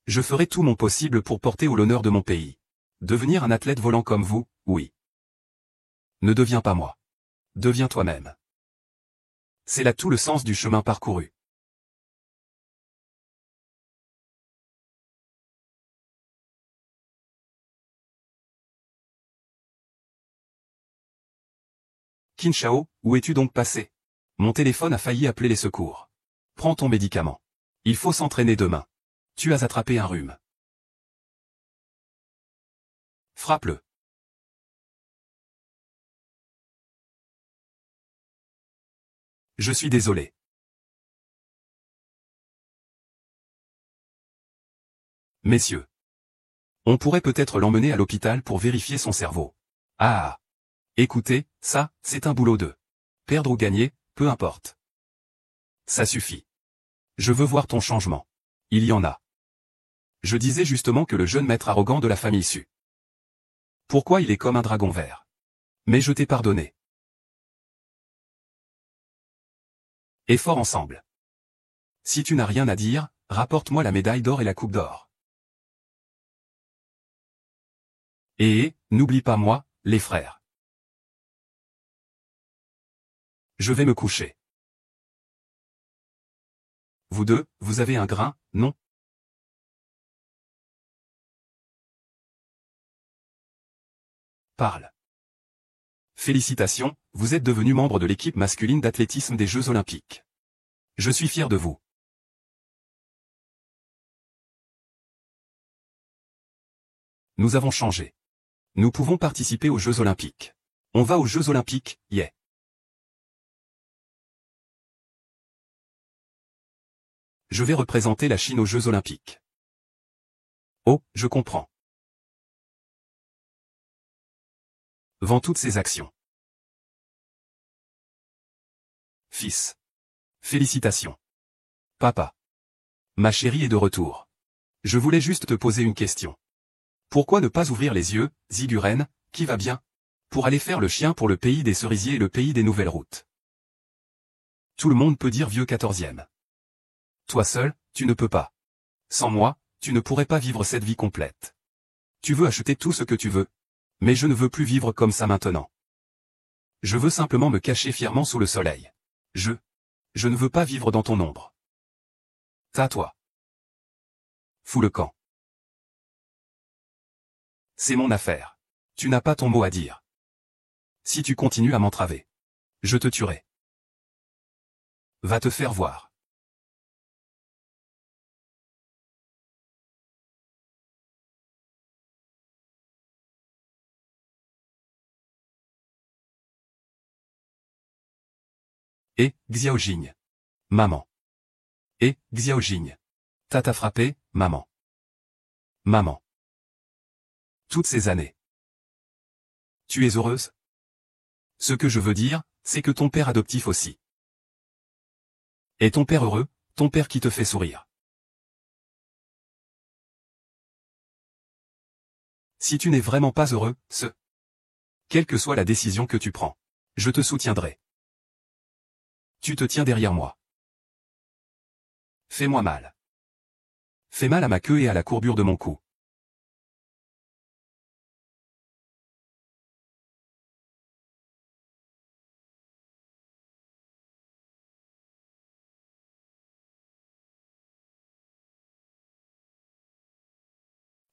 Je ferai tout mon possible pour porter haut l'honneur de mon pays. Devenir un athlète volant comme vous, oui. Ne deviens pas moi. Deviens toi-même. C'est là tout le sens du chemin parcouru. Qin Shao, où es-tu donc passé? Mon téléphone a failli appeler les secours. Prends ton médicament. Il faut s'entraîner demain. Tu as attrapé un rhume. Frappe-le. Je suis désolé. Messieurs. On pourrait peut-être l'emmener à l'hôpital pour vérifier son cerveau. Ah. Écoutez, ça, c'est un boulot de perdre ou gagner, peu importe. Ça suffit. Je veux voir ton changement. Il y en a. Je disais justement que le jeune maître arrogant de la famille Su. Pourquoi il est comme un dragon vert? Mais je t'ai pardonné. Effort ensemble. Si tu n'as rien à dire, rapporte-moi la médaille d'or et la coupe d'or. Et, n'oublie pas moi, les frères. Je vais me coucher. Vous deux, vous avez un grain, non? Parle. Félicitations, vous êtes devenu membre de l'équipe masculine d'athlétisme des Jeux Olympiques. Je suis fier de vous. Nous avons changé. Nous pouvons participer aux Jeux Olympiques. On va aux Jeux Olympiques, yeah. Je vais représenter la Chine aux Jeux Olympiques. Oh, je comprends. Vends toutes ces actions. Fils. Félicitations. Papa. Ma chérie est de retour. Je voulais juste te poser une question. Pourquoi ne pas ouvrir les yeux, Ziguren, qui va bien? Pour aller faire le chien pour le pays des cerisiers et le pays des nouvelles routes. Tout le monde peut dire vieux 14e. Toi seul, tu ne peux pas. Sans moi, tu ne pourrais pas vivre cette vie complète. Tu veux acheter tout ce que tu veux. Mais je ne veux plus vivre comme ça maintenant. Je veux simplement me cacher fièrement sous le soleil. Je ne veux pas vivre dans ton ombre. Tais-toi. Fous le camp. C'est mon affaire. Tu n'as pas ton mot à dire. Si tu continues à m'entraver, je te tuerai. Va te faire voir. Et, Xiaojing. Maman. Et, Xiaojing. Tata frappé, maman. Maman. Toutes ces années. Tu es heureuse? Ce que je veux dire, c'est que ton père adoptif aussi. Est ton père heureux, ton père qui te fait sourire? Si tu n'es vraiment pas heureux, quelle que soit la décision que tu prends, je te soutiendrai. Tu te tiens derrière moi. Fais-moi mal. Fais mal à ma queue et à la courbure de mon cou.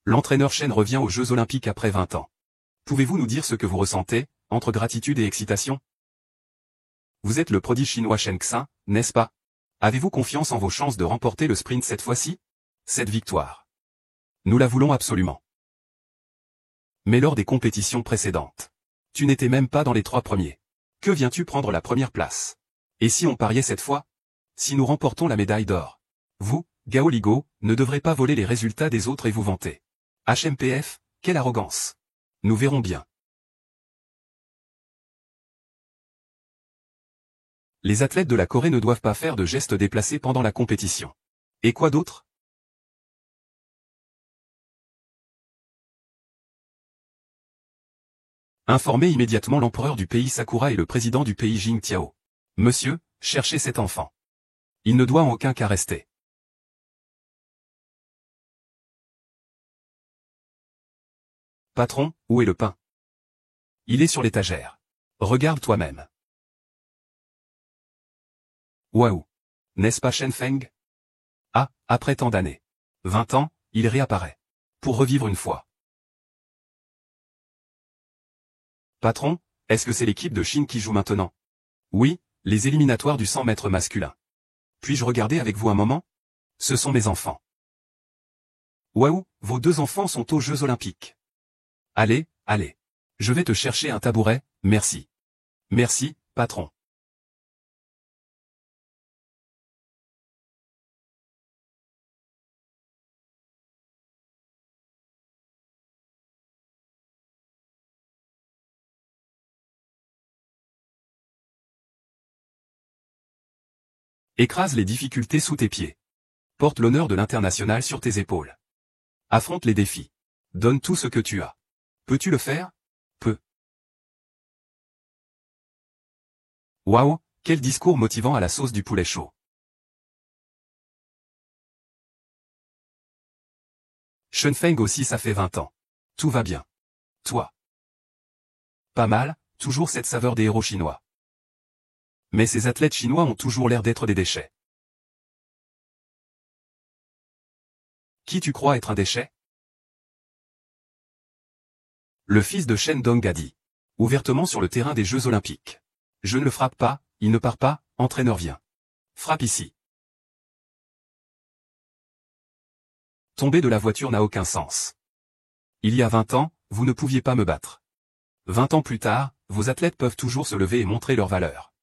L'entraîneur Chen revient aux Jeux Olympiques après 20 ans. Pouvez-vous nous dire ce que vous ressentez, entre gratitude et excitation? Vous êtes le prodige chinois Chen Xin, n'est-ce pas? Avez-vous confiance en vos chances de remporter le sprint cette fois-ci? Cette victoire. Nous la voulons absolument. Mais lors des compétitions précédentes, tu n'étais même pas dans les 3 premiers. Que viens-tu prendre la première place? Et si on pariait cette fois? Si nous remportons la médaille d'or? Vous, Gao Ligo, ne devrez pas voler les résultats des autres et vous vanter. HMPF, quelle arrogance! Nous verrons bien. Les athlètes de la Corée ne doivent pas faire de gestes déplacés pendant la compétition. Et quoi d'autre? Informez immédiatement l'empereur du pays Sakura et le président du pays Jingtiao. Monsieur, cherchez cet enfant. Il ne doit en aucun cas rester. Patron, où est le pain? Il est sur l'étagère. Regarde toi-même. Waouh! N'est-ce pas Shen Feng? Ah, après tant d'années. 20 ans, il réapparaît. Pour revivre une fois. Patron, est-ce que c'est l'équipe de Chine qui joue maintenant? Oui, les éliminatoires du 100 mètres masculin. Puis-je regarder avec vous un moment? Ce sont mes enfants. Waouh, vos 2 enfants sont aux Jeux Olympiques. Allez, allez. Je vais te chercher un tabouret, merci. Merci, patron. Écrase les difficultés sous tes pieds. Porte l'honneur de l'international sur tes épaules. Affronte les défis. Donne tout ce que tu as. Peux-tu le faire? Peu. Waouh, quel discours motivant à la sauce du poulet chaud. Shen Feng aussi ça fait 20 ans. Tout va bien. Toi. Pas mal, toujours cette saveur des héros chinois. Mais ces athlètes chinois ont toujours l'air d'être des déchets. Qui tu crois être un déchet? Le fils de Shen Dong a dit. Ouvertement sur le terrain des Jeux Olympiques. Je ne le frappe pas, il ne part pas, entraîneur vient. Frappe ici. Tomber de la voiture n'a aucun sens. Il y a 20 ans, vous ne pouviez pas me battre. 20 ans plus tard, vos athlètes peuvent toujours se lever et montrer leur valeur.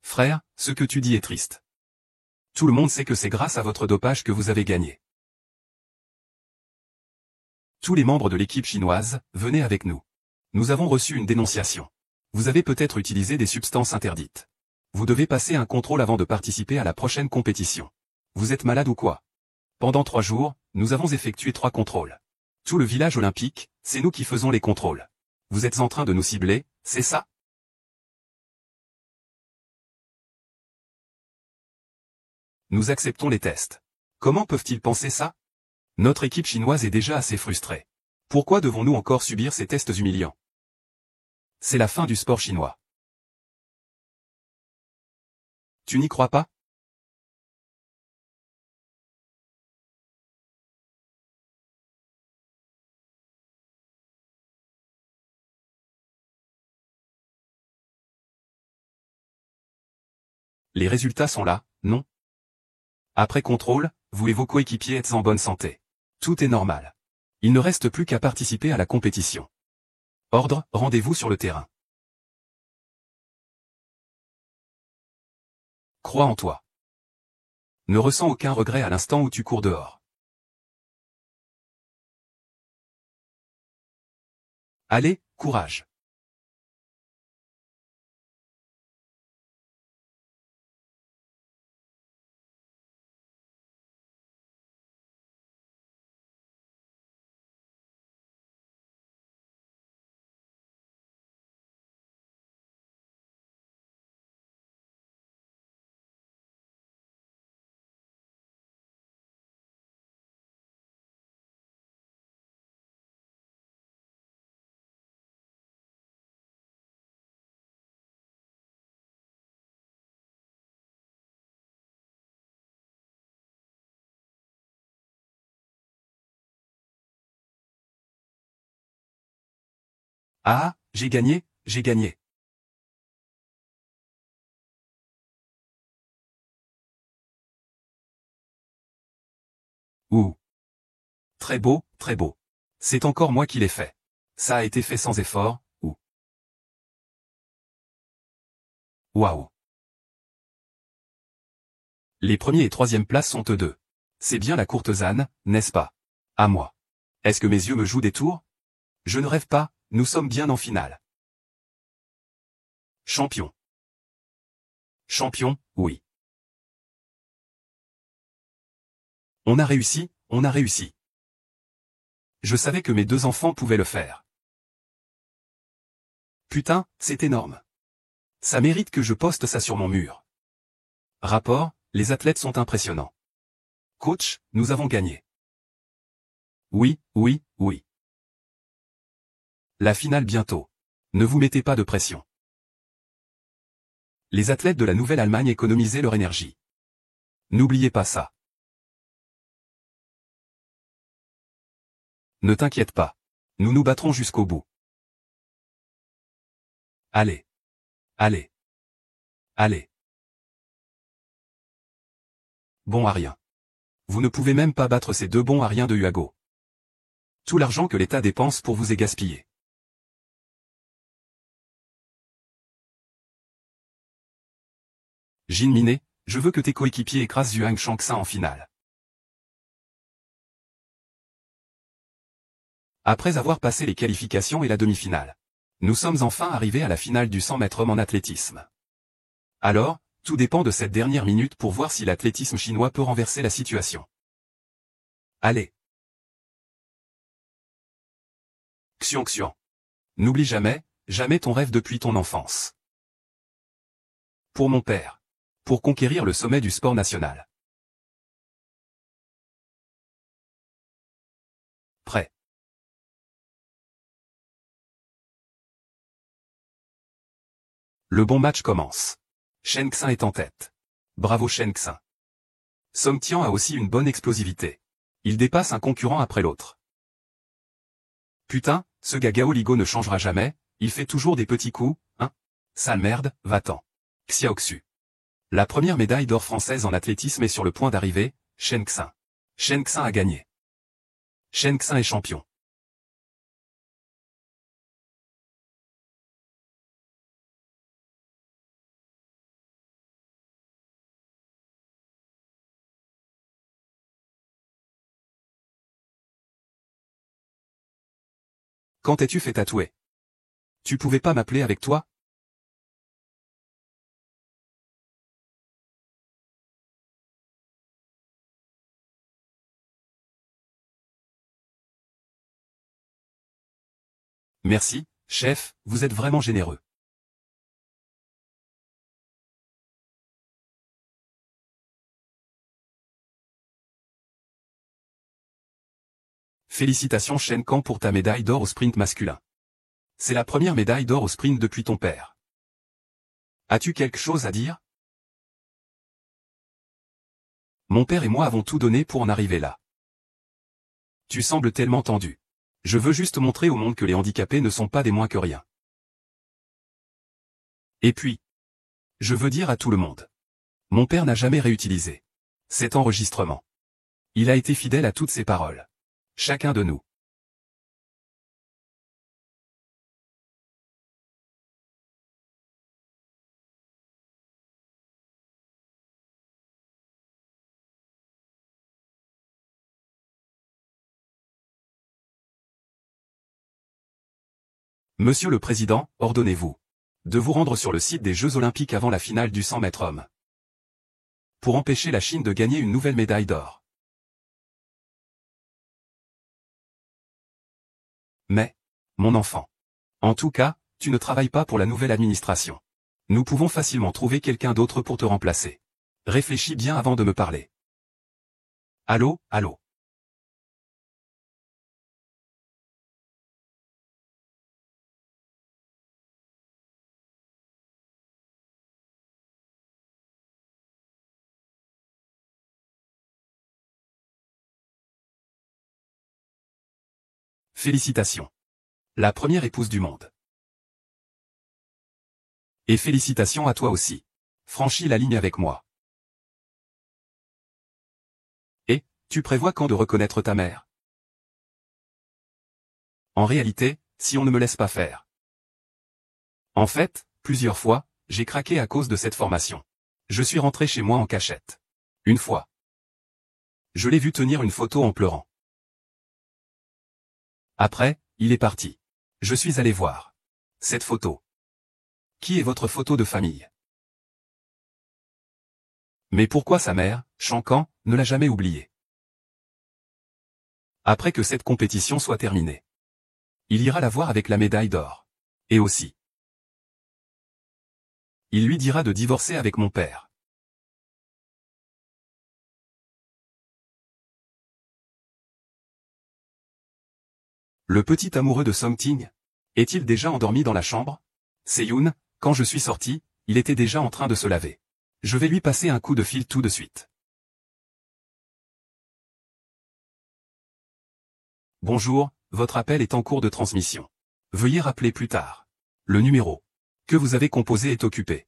Frère, ce que tu dis est triste. Tout le monde sait que c'est grâce à votre dopage que vous avez gagné. Tous les membres de l'équipe chinoise, venez avec nous. Nous avons reçu une dénonciation. Vous avez peut-être utilisé des substances interdites. Vous devez passer un contrôle avant de participer à la prochaine compétition. Vous êtes malade ou quoi? Pendant 3 jours, nous avons effectué 3 contrôles. Tout le village olympique, c'est nous qui faisons les contrôles. Vous êtes en train de nous cibler, c'est ça? Nous acceptons les tests. Comment peuvent-ils penser ça? Notre équipe chinoise est déjà assez frustrée. Pourquoi devons-nous encore subir ces tests humiliants? C'est la fin du sport chinois. Tu n'y crois pas? Les résultats sont là, non? Après contrôle, vous et vos coéquipiers êtes en bonne santé. Tout est normal. Il ne reste plus qu'à participer à la compétition. Ordre, rendez-vous sur le terrain. Crois en toi. Ne ressens aucun regret à l'instant où tu cours dehors. Allez, courage. Ah, j'ai gagné, j'ai gagné. Ouh. Très beau, très beau. C'est encore moi qui l'ai fait. Ça a été fait sans effort, ou. Waouh. Les premiers et troisième places sont eux deux. C'est bien la courtisane, n'est-ce pas? À moi. Est-ce que mes yeux me jouent des tours? Je ne rêve pas, nous sommes bien en finale. Champion. Champion, oui. On a réussi, on a réussi. Je savais que mes 2 enfants pouvaient le faire. Putain, c'est énorme. Ça mérite que je poste ça sur mon mur. Rapport, les athlètes sont impressionnants. Coach, nous avons gagné. Oui, oui, oui. La finale bientôt. Ne vous mettez pas de pression. Les athlètes de la Nouvelle-Allemagne économisaient leur énergie. N'oubliez pas ça. Ne t'inquiète pas. Nous nous battrons jusqu'au bout. Allez. Allez. Allez. Bon à rien. Vous ne pouvez même pas battre ces 2 bons à rien de Huago. Tout l'argent que l'État dépense pour vous est gaspillé. Jin Miné, je veux que tes coéquipiers écrasent Yuang Shangxin en finale. Après avoir passé les qualifications et la demi-finale, nous sommes enfin arrivés à la finale du 100 mètres hommes en athlétisme. Alors, tout dépend de cette dernière minute pour voir si l'athlétisme chinois peut renverser la situation. Allez. Xiong Xiong. N'oublie jamais, jamais ton rêve depuis ton enfance. Pour mon père. Pour conquérir le sommet du sport national. Prêt. Le bon match commence. Shen Xin est en tête. Bravo Shen Xin. Song Tian a aussi une bonne explosivité. Il dépasse un concurrent après l'autre. Putain, ce gars Gao Ligo ne changera jamais, il fait toujours des petits coups, hein? Sale merde, va-t'en. Xiaoxu. La première médaille d'or française en athlétisme est sur le point d'arriver, Shen Xin. Shen Xin a gagné. Shen Xin est champion. Quand t'es-tu fait tatouer? Tu pouvais pas m'appeler avec toi? Merci, chef, vous êtes vraiment généreux. Félicitations Shen Kang pour ta médaille d'or au sprint masculin. C'est la première médaille d'or au sprint depuis ton père. As-tu quelque chose à dire? Mon père et moi avons tout donné pour en arriver là. Tu sembles tellement tendu. Je veux juste montrer au monde que les handicapés ne sont pas des moins que rien. Et puis, je veux dire à tout le monde. Mon père n'a jamais réutilisé cet enregistrement. Il a été fidèle à toutes ses paroles. Chacun de nous. Monsieur le Président, ordonnez-vous de vous rendre sur le site des Jeux Olympiques avant la finale du 100 mètres hommes. Pour empêcher la Chine de gagner une nouvelle médaille d'or. Mais, mon enfant. En tout cas, tu ne travailles pas pour la nouvelle administration. Nous pouvons facilement trouver quelqu'un d'autre pour te remplacer. Réfléchis bien avant de me parler. Allô, allô. Félicitations. La première épouse du monde. Et félicitations à toi aussi. Franchis la ligne avec moi. Et, tu prévois quand de reconnaître ta mère? En réalité, si on ne me laisse pas faire. En fait, plusieurs fois, j'ai craqué à cause de cette formation. Je suis rentré chez moi en cachette. Une fois. Je l'ai vu tenir une photo en pleurant. Après, il est parti. Je suis allé voir cette photo. Qui est votre photo de famille? Mais pourquoi sa mère, Shankan, ne l'a jamais oublié? Après que cette compétition soit terminée, il ira la voir avec la médaille d'or. Et aussi, il lui dira de divorcer avec mon père. Le petit amoureux de Songting, est-il déjà endormi dans la chambre? Seyun, quand je suis sorti, il était déjà en train de se laver. Je vais lui passer un coup de fil tout de suite. Bonjour, votre appel est en cours de transmission. Veuillez rappeler plus tard. Le numéro que vous avez composé est occupé.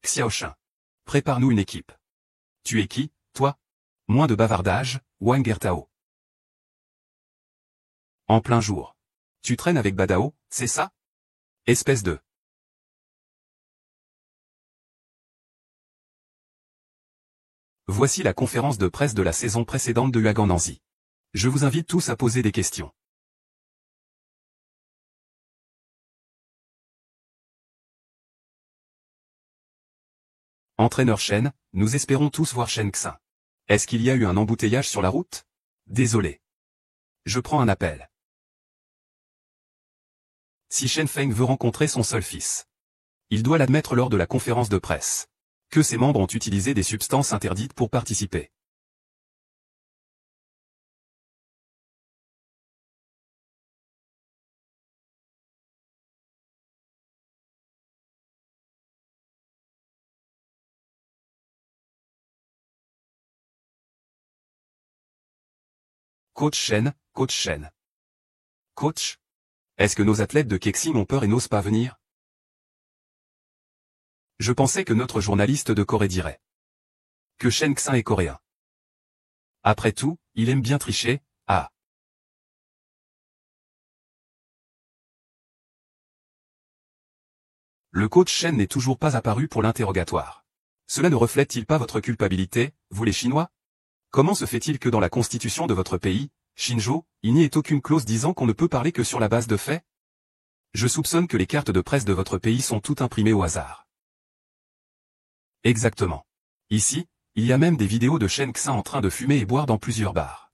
Xiaoshin. Prépare-nous une équipe. Tu es qui, toi? Moins de bavardage, Wang Ertao. En plein jour. Tu traînes avec Badao, c'est ça? Espèce de... Voici la conférence de presse de la saison précédente de Huagan Nanzi. Je vous invite tous à poser des questions. Entraîneur Shen, nous espérons tous voir Shen Xin. Est-ce qu'il y a eu un embouteillage sur la route? Désolé. Je prends un appel. Si Shen Feng veut rencontrer son seul fils, il doit l'admettre lors de la conférence de presse que ses membres ont utilisé des substances interdites pour participer. Coach Shen, Coach Shen. Coach? Est-ce que nos athlètes de Kexing ont peur et n'osent pas venir? Je pensais que notre journaliste de Corée dirait que Shen Xin est coréen. Après tout, il aime bien tricher, ah. Le coach Shen n'est toujours pas apparu pour l'interrogatoire. Cela ne reflète-t-il pas votre culpabilité, vous les Chinois? Comment se fait-il que dans la constitution de votre pays, Shinjo, il n'y ait aucune clause disant qu'on ne peut parler que sur la base de faits? Je soupçonne que les cartes de presse de votre pays sont toutes imprimées au hasard. Exactement. Ici, il y a même des vidéos de Shen Xin en train de fumer et boire dans plusieurs bars.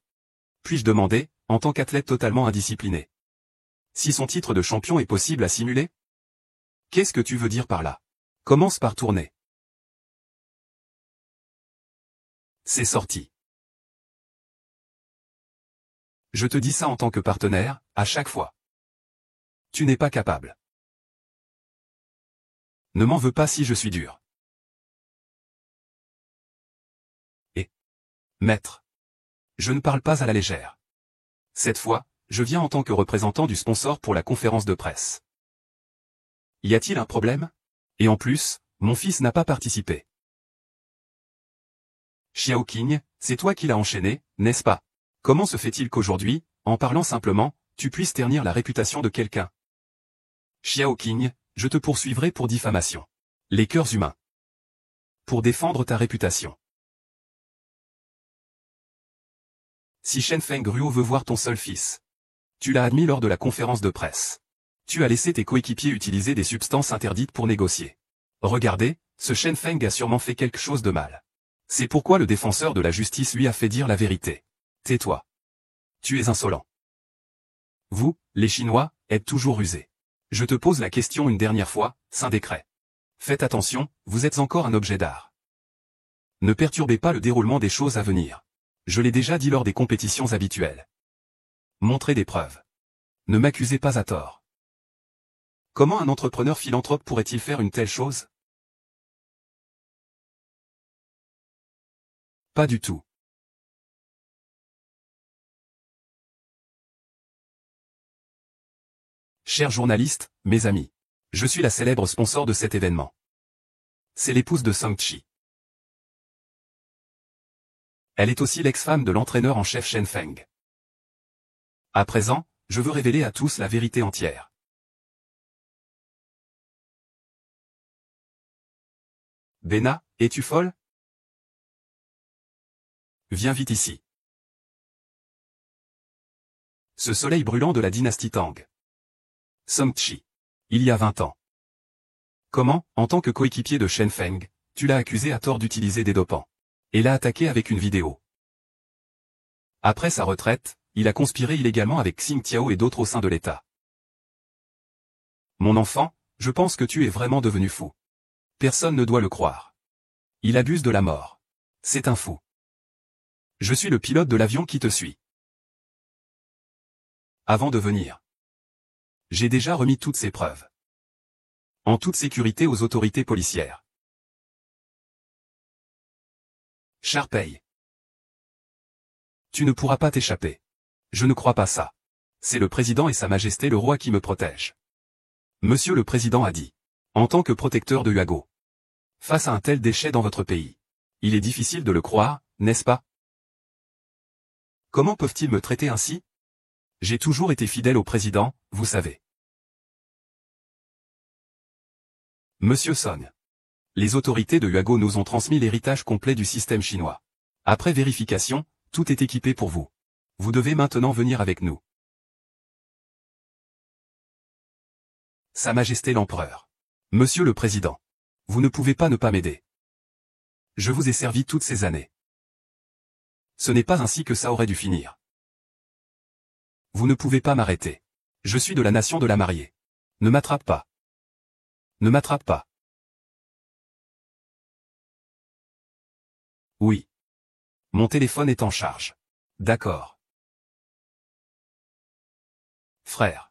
Puis-je demander, en tant qu'athlète totalement indiscipliné, si son titre de champion est possible à simuler? Qu'est-ce que tu veux dire par là? Commence par tourner. C'est sorti. Je te dis ça en tant que partenaire, à chaque fois. Tu n'es pas capable. Ne m'en veux pas si je suis dur. Et, maître, je ne parle pas à la légère. Cette fois, je viens en tant que représentant du sponsor pour la conférence de presse. Y a-t-il un problème? Et en plus, mon fils n'a pas participé. Xiao Qing, c'est toi qui l'as enchaîné, n'est-ce pas? Comment se fait-il qu'aujourd'hui, en parlant simplement, tu puisses ternir la réputation de quelqu'un? Xiao Qing, je te poursuivrai pour diffamation. Les cœurs humains. Pour défendre ta réputation. Si Shen Feng Ruo veut voir ton seul fils. Tu l'as admis lors de la conférence de presse. Tu as laissé tes coéquipiers utiliser des substances interdites pour négocier. Regardez, ce Shen Feng a sûrement fait quelque chose de mal. C'est pourquoi le défenseur de la justice lui a fait dire la vérité. Tais-toi. Tu es insolent. Vous, les Chinois, êtes toujours rusés. Je te pose la question une dernière fois, Saint Décret. Faites attention, vous êtes encore un objet d'art. Ne perturbez pas le déroulement des choses à venir. Je l'ai déjà dit lors des compétitions habituelles. Montrez des preuves. Ne m'accusez pas à tort. Comment un entrepreneur philanthrope pourrait-il faire une telle chose? Pas du tout. Chers journalistes, mes amis. Je suis la célèbre sponsor de cet événement. C'est l'épouse de Song-Chi. Elle est aussi l'ex-femme de l'entraîneur en chef Shen Feng. À présent, je veux révéler à tous la vérité entière. Bena, es-tu folle? Viens vite ici. Ce soleil brûlant de la dynastie Tang. Song Chi. Il y a 20 ans. Comment, en tant que coéquipier de Shen Feng, tu l'as accusé à tort d'utiliser des dopants et l'a attaqué avec une vidéo. Après sa retraite, il a conspiré illégalement avec Xing Tiao et d'autres au sein de l'État. Mon enfant, je pense que tu es vraiment devenu fou. Personne ne doit le croire. Il abuse de la mort. C'est un fou. Je suis le pilote de l'avion qui te suit. Avant de venir, j'ai déjà remis toutes ces preuves. En toute sécurité aux autorités policières. Sharpei. Tu ne pourras pas t'échapper. Je ne crois pas ça. C'est le président et sa majesté le roi qui me protègent. Monsieur le président a dit. En tant que protecteur de Huago. Face à un tel déchet dans votre pays. Il est difficile de le croire, n'est-ce pas? Comment peuvent-ils me traiter ainsi? J'ai toujours été fidèle au président, vous savez. Monsieur Song. Les autorités de Huago nous ont transmis l'héritage complet du système chinois. Après vérification, tout est équipé pour vous. Vous devez maintenant venir avec nous. Sa Majesté l'Empereur. Monsieur le Président. Vous ne pouvez pas ne pas m'aider. Je vous ai servi toutes ces années. Ce n'est pas ainsi que ça aurait dû finir. Vous ne pouvez pas m'arrêter. Je suis de la nation de la mariée. Ne m'attrape pas. Ne m'attrape pas. Oui. Mon téléphone est en charge. D'accord. Frère.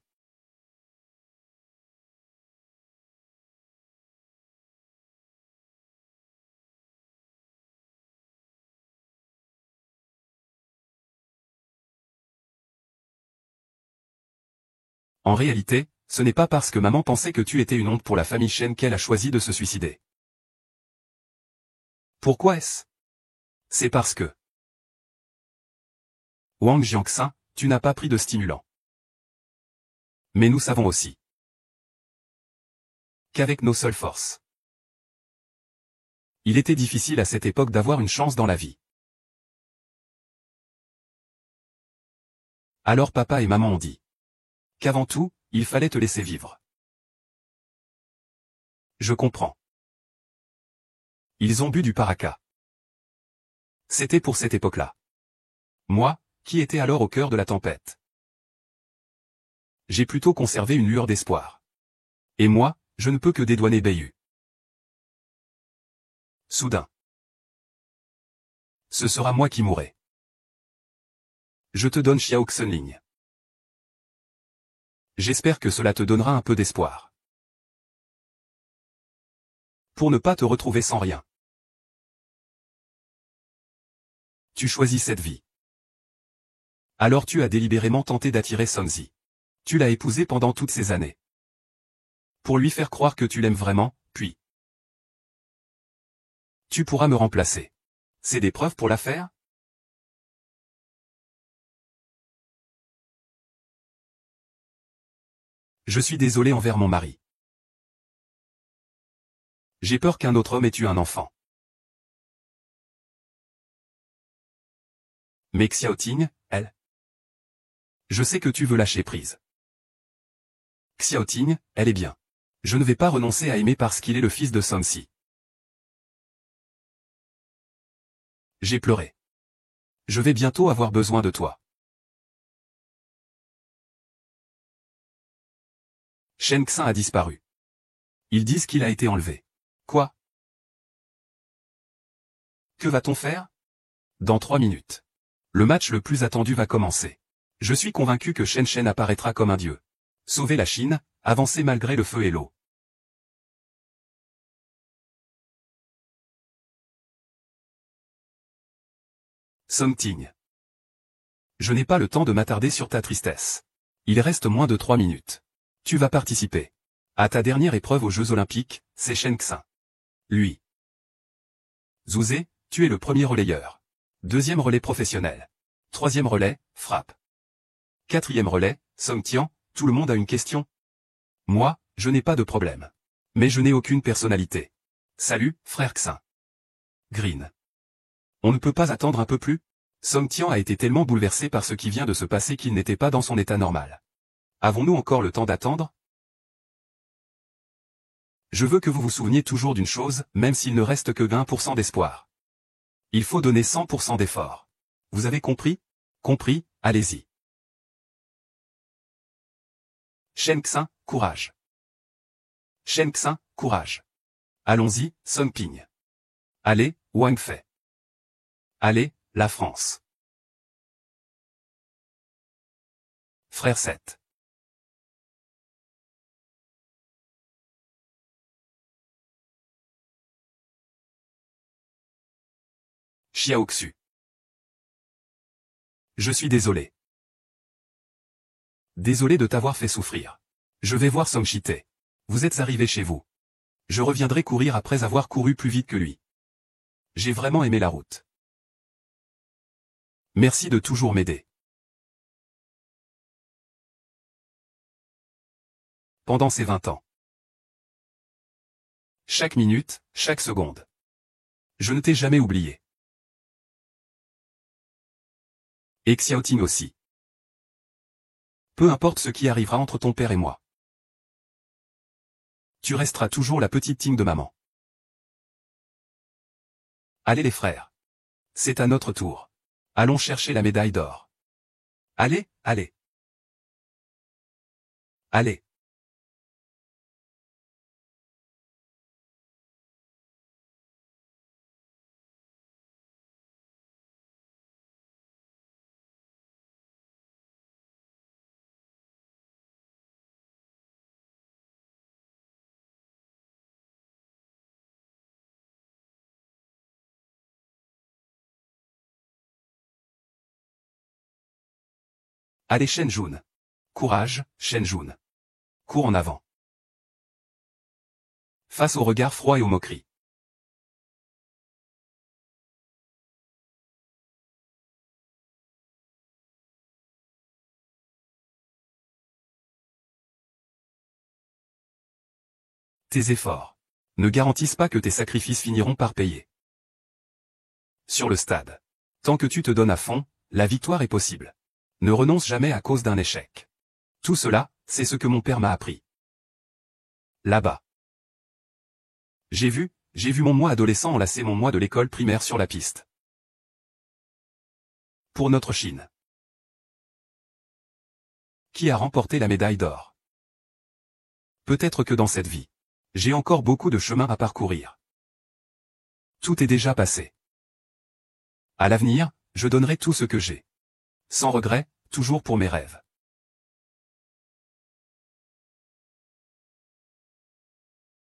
En réalité, ce n'est pas parce que maman pensait que tu étais une honte pour la famille Shen qu'elle a choisi de se suicider. Pourquoi est-ce? C'est parce que... Wang Jiangxin, tu n'as pas pris de stimulant. Mais nous savons aussi qu'avec nos seules forces, il était difficile à cette époque d'avoir une chance dans la vie. Alors papa et maman ont dit qu'avant tout, il fallait te laisser vivre. Je comprends. Ils ont bu du paraca. C'était pour cette époque-là. Moi, qui étais alors au cœur de la tempête. J'ai plutôt conservé une lueur d'espoir. Et moi, je ne peux que dédouaner Beiyu. Soudain. Ce sera moi qui mourrai. Je te donne Xiao Xunling. J'espère que cela te donnera un peu d'espoir. Pour ne pas te retrouver sans rien. Tu choisis cette vie. Alors tu as délibérément tenté d'attirer Sonzi. Tu l'as épousé pendant toutes ces années. Pour lui faire croire que tu l'aimes vraiment, puis... Tu pourras me remplacer. C'est des preuves pour l'affaire? Je suis désolé envers mon mari. J'ai peur qu'un autre homme ait tué un enfant. Mais Xiaoting, elle... Je sais que tu veux lâcher prise. Xiaoting, elle est bien. Je ne vais pas renoncer à aimer parce qu'il est le fils de Song Si. J'ai pleuré. Je vais bientôt avoir besoin de toi. Shen Xin a disparu. Ils disent qu'il a été enlevé. Quoi? Que va-t-on faire? Dans 3 minutes. Le match le plus attendu va commencer. Je suis convaincu que Shen Shen apparaîtra comme un dieu. Sauver la Chine, avancer malgré le feu et l'eau. Song Ting. Je n'ai pas le temps de m'attarder sur ta tristesse. Il reste moins de 3 minutes. Tu vas participer. À ta dernière épreuve aux Jeux Olympiques, c'est Shen Xin. Lui. Zhuzhe, tu es le premier relayeur. Deuxième relais professionnel. Troisième relais, frappe. Quatrième relais, Song Tian, tout le monde a une question? Moi, je n'ai pas de problème. Mais je n'ai aucune personnalité. Salut, frère Xin. Green. On ne peut pas attendre un peu plus? Song Tian a été tellement bouleversé par ce qui vient de se passer qu'il n'était pas dans son état normal. Avons-nous encore le temps d'attendre? Je veux que vous vous souveniez toujours d'une chose, même s'il ne reste que 20% d'espoir. Il faut donner 100% d'effort. Vous avez compris? Compris, allez-y. Shen Xin, courage. Shen Xin, courage. Allons-y, Song Ping. Allez, Wang Fei. Allez, la France. Frère 7. Xiaoxu. Je suis désolé. Désolé de t'avoir fait souffrir. Je vais voir Song Shite. Vous êtes arrivé chez vous. Je reviendrai courir après avoir couru plus vite que lui. J'ai vraiment aimé la route. Merci de toujours m'aider. Pendant ces 20 ans. Chaque minute, chaque seconde. Je ne t'ai jamais oublié. Et Xiaoting aussi. Peu importe ce qui arrivera entre ton père et moi. Tu resteras toujours la petite Ting de maman. Allez les frères. C'est à notre tour. Allons chercher la médaille d'or. Allez, allez. Allez. Allez Shen Jun. Courage, Shen Jun. Cours en avant. Face au regard froid et aux moqueries. Tes efforts ne garantissent pas que tes sacrifices finiront par payer. Sur le stade. Tant que tu te donnes à fond, la victoire est possible. Ne renonce jamais à cause d'un échec. Tout cela, c'est ce que mon père m'a appris. Là-bas. J'ai vu mon moi adolescent enlacer mon moi de l'école primaire sur la piste. Pour notre Chine. Qui a remporté la médaille d'or? Peut-être que dans cette vie, j'ai encore beaucoup de chemin à parcourir. Tout est déjà passé. À l'avenir, je donnerai tout ce que j'ai. Sans regret, toujours pour mes rêves.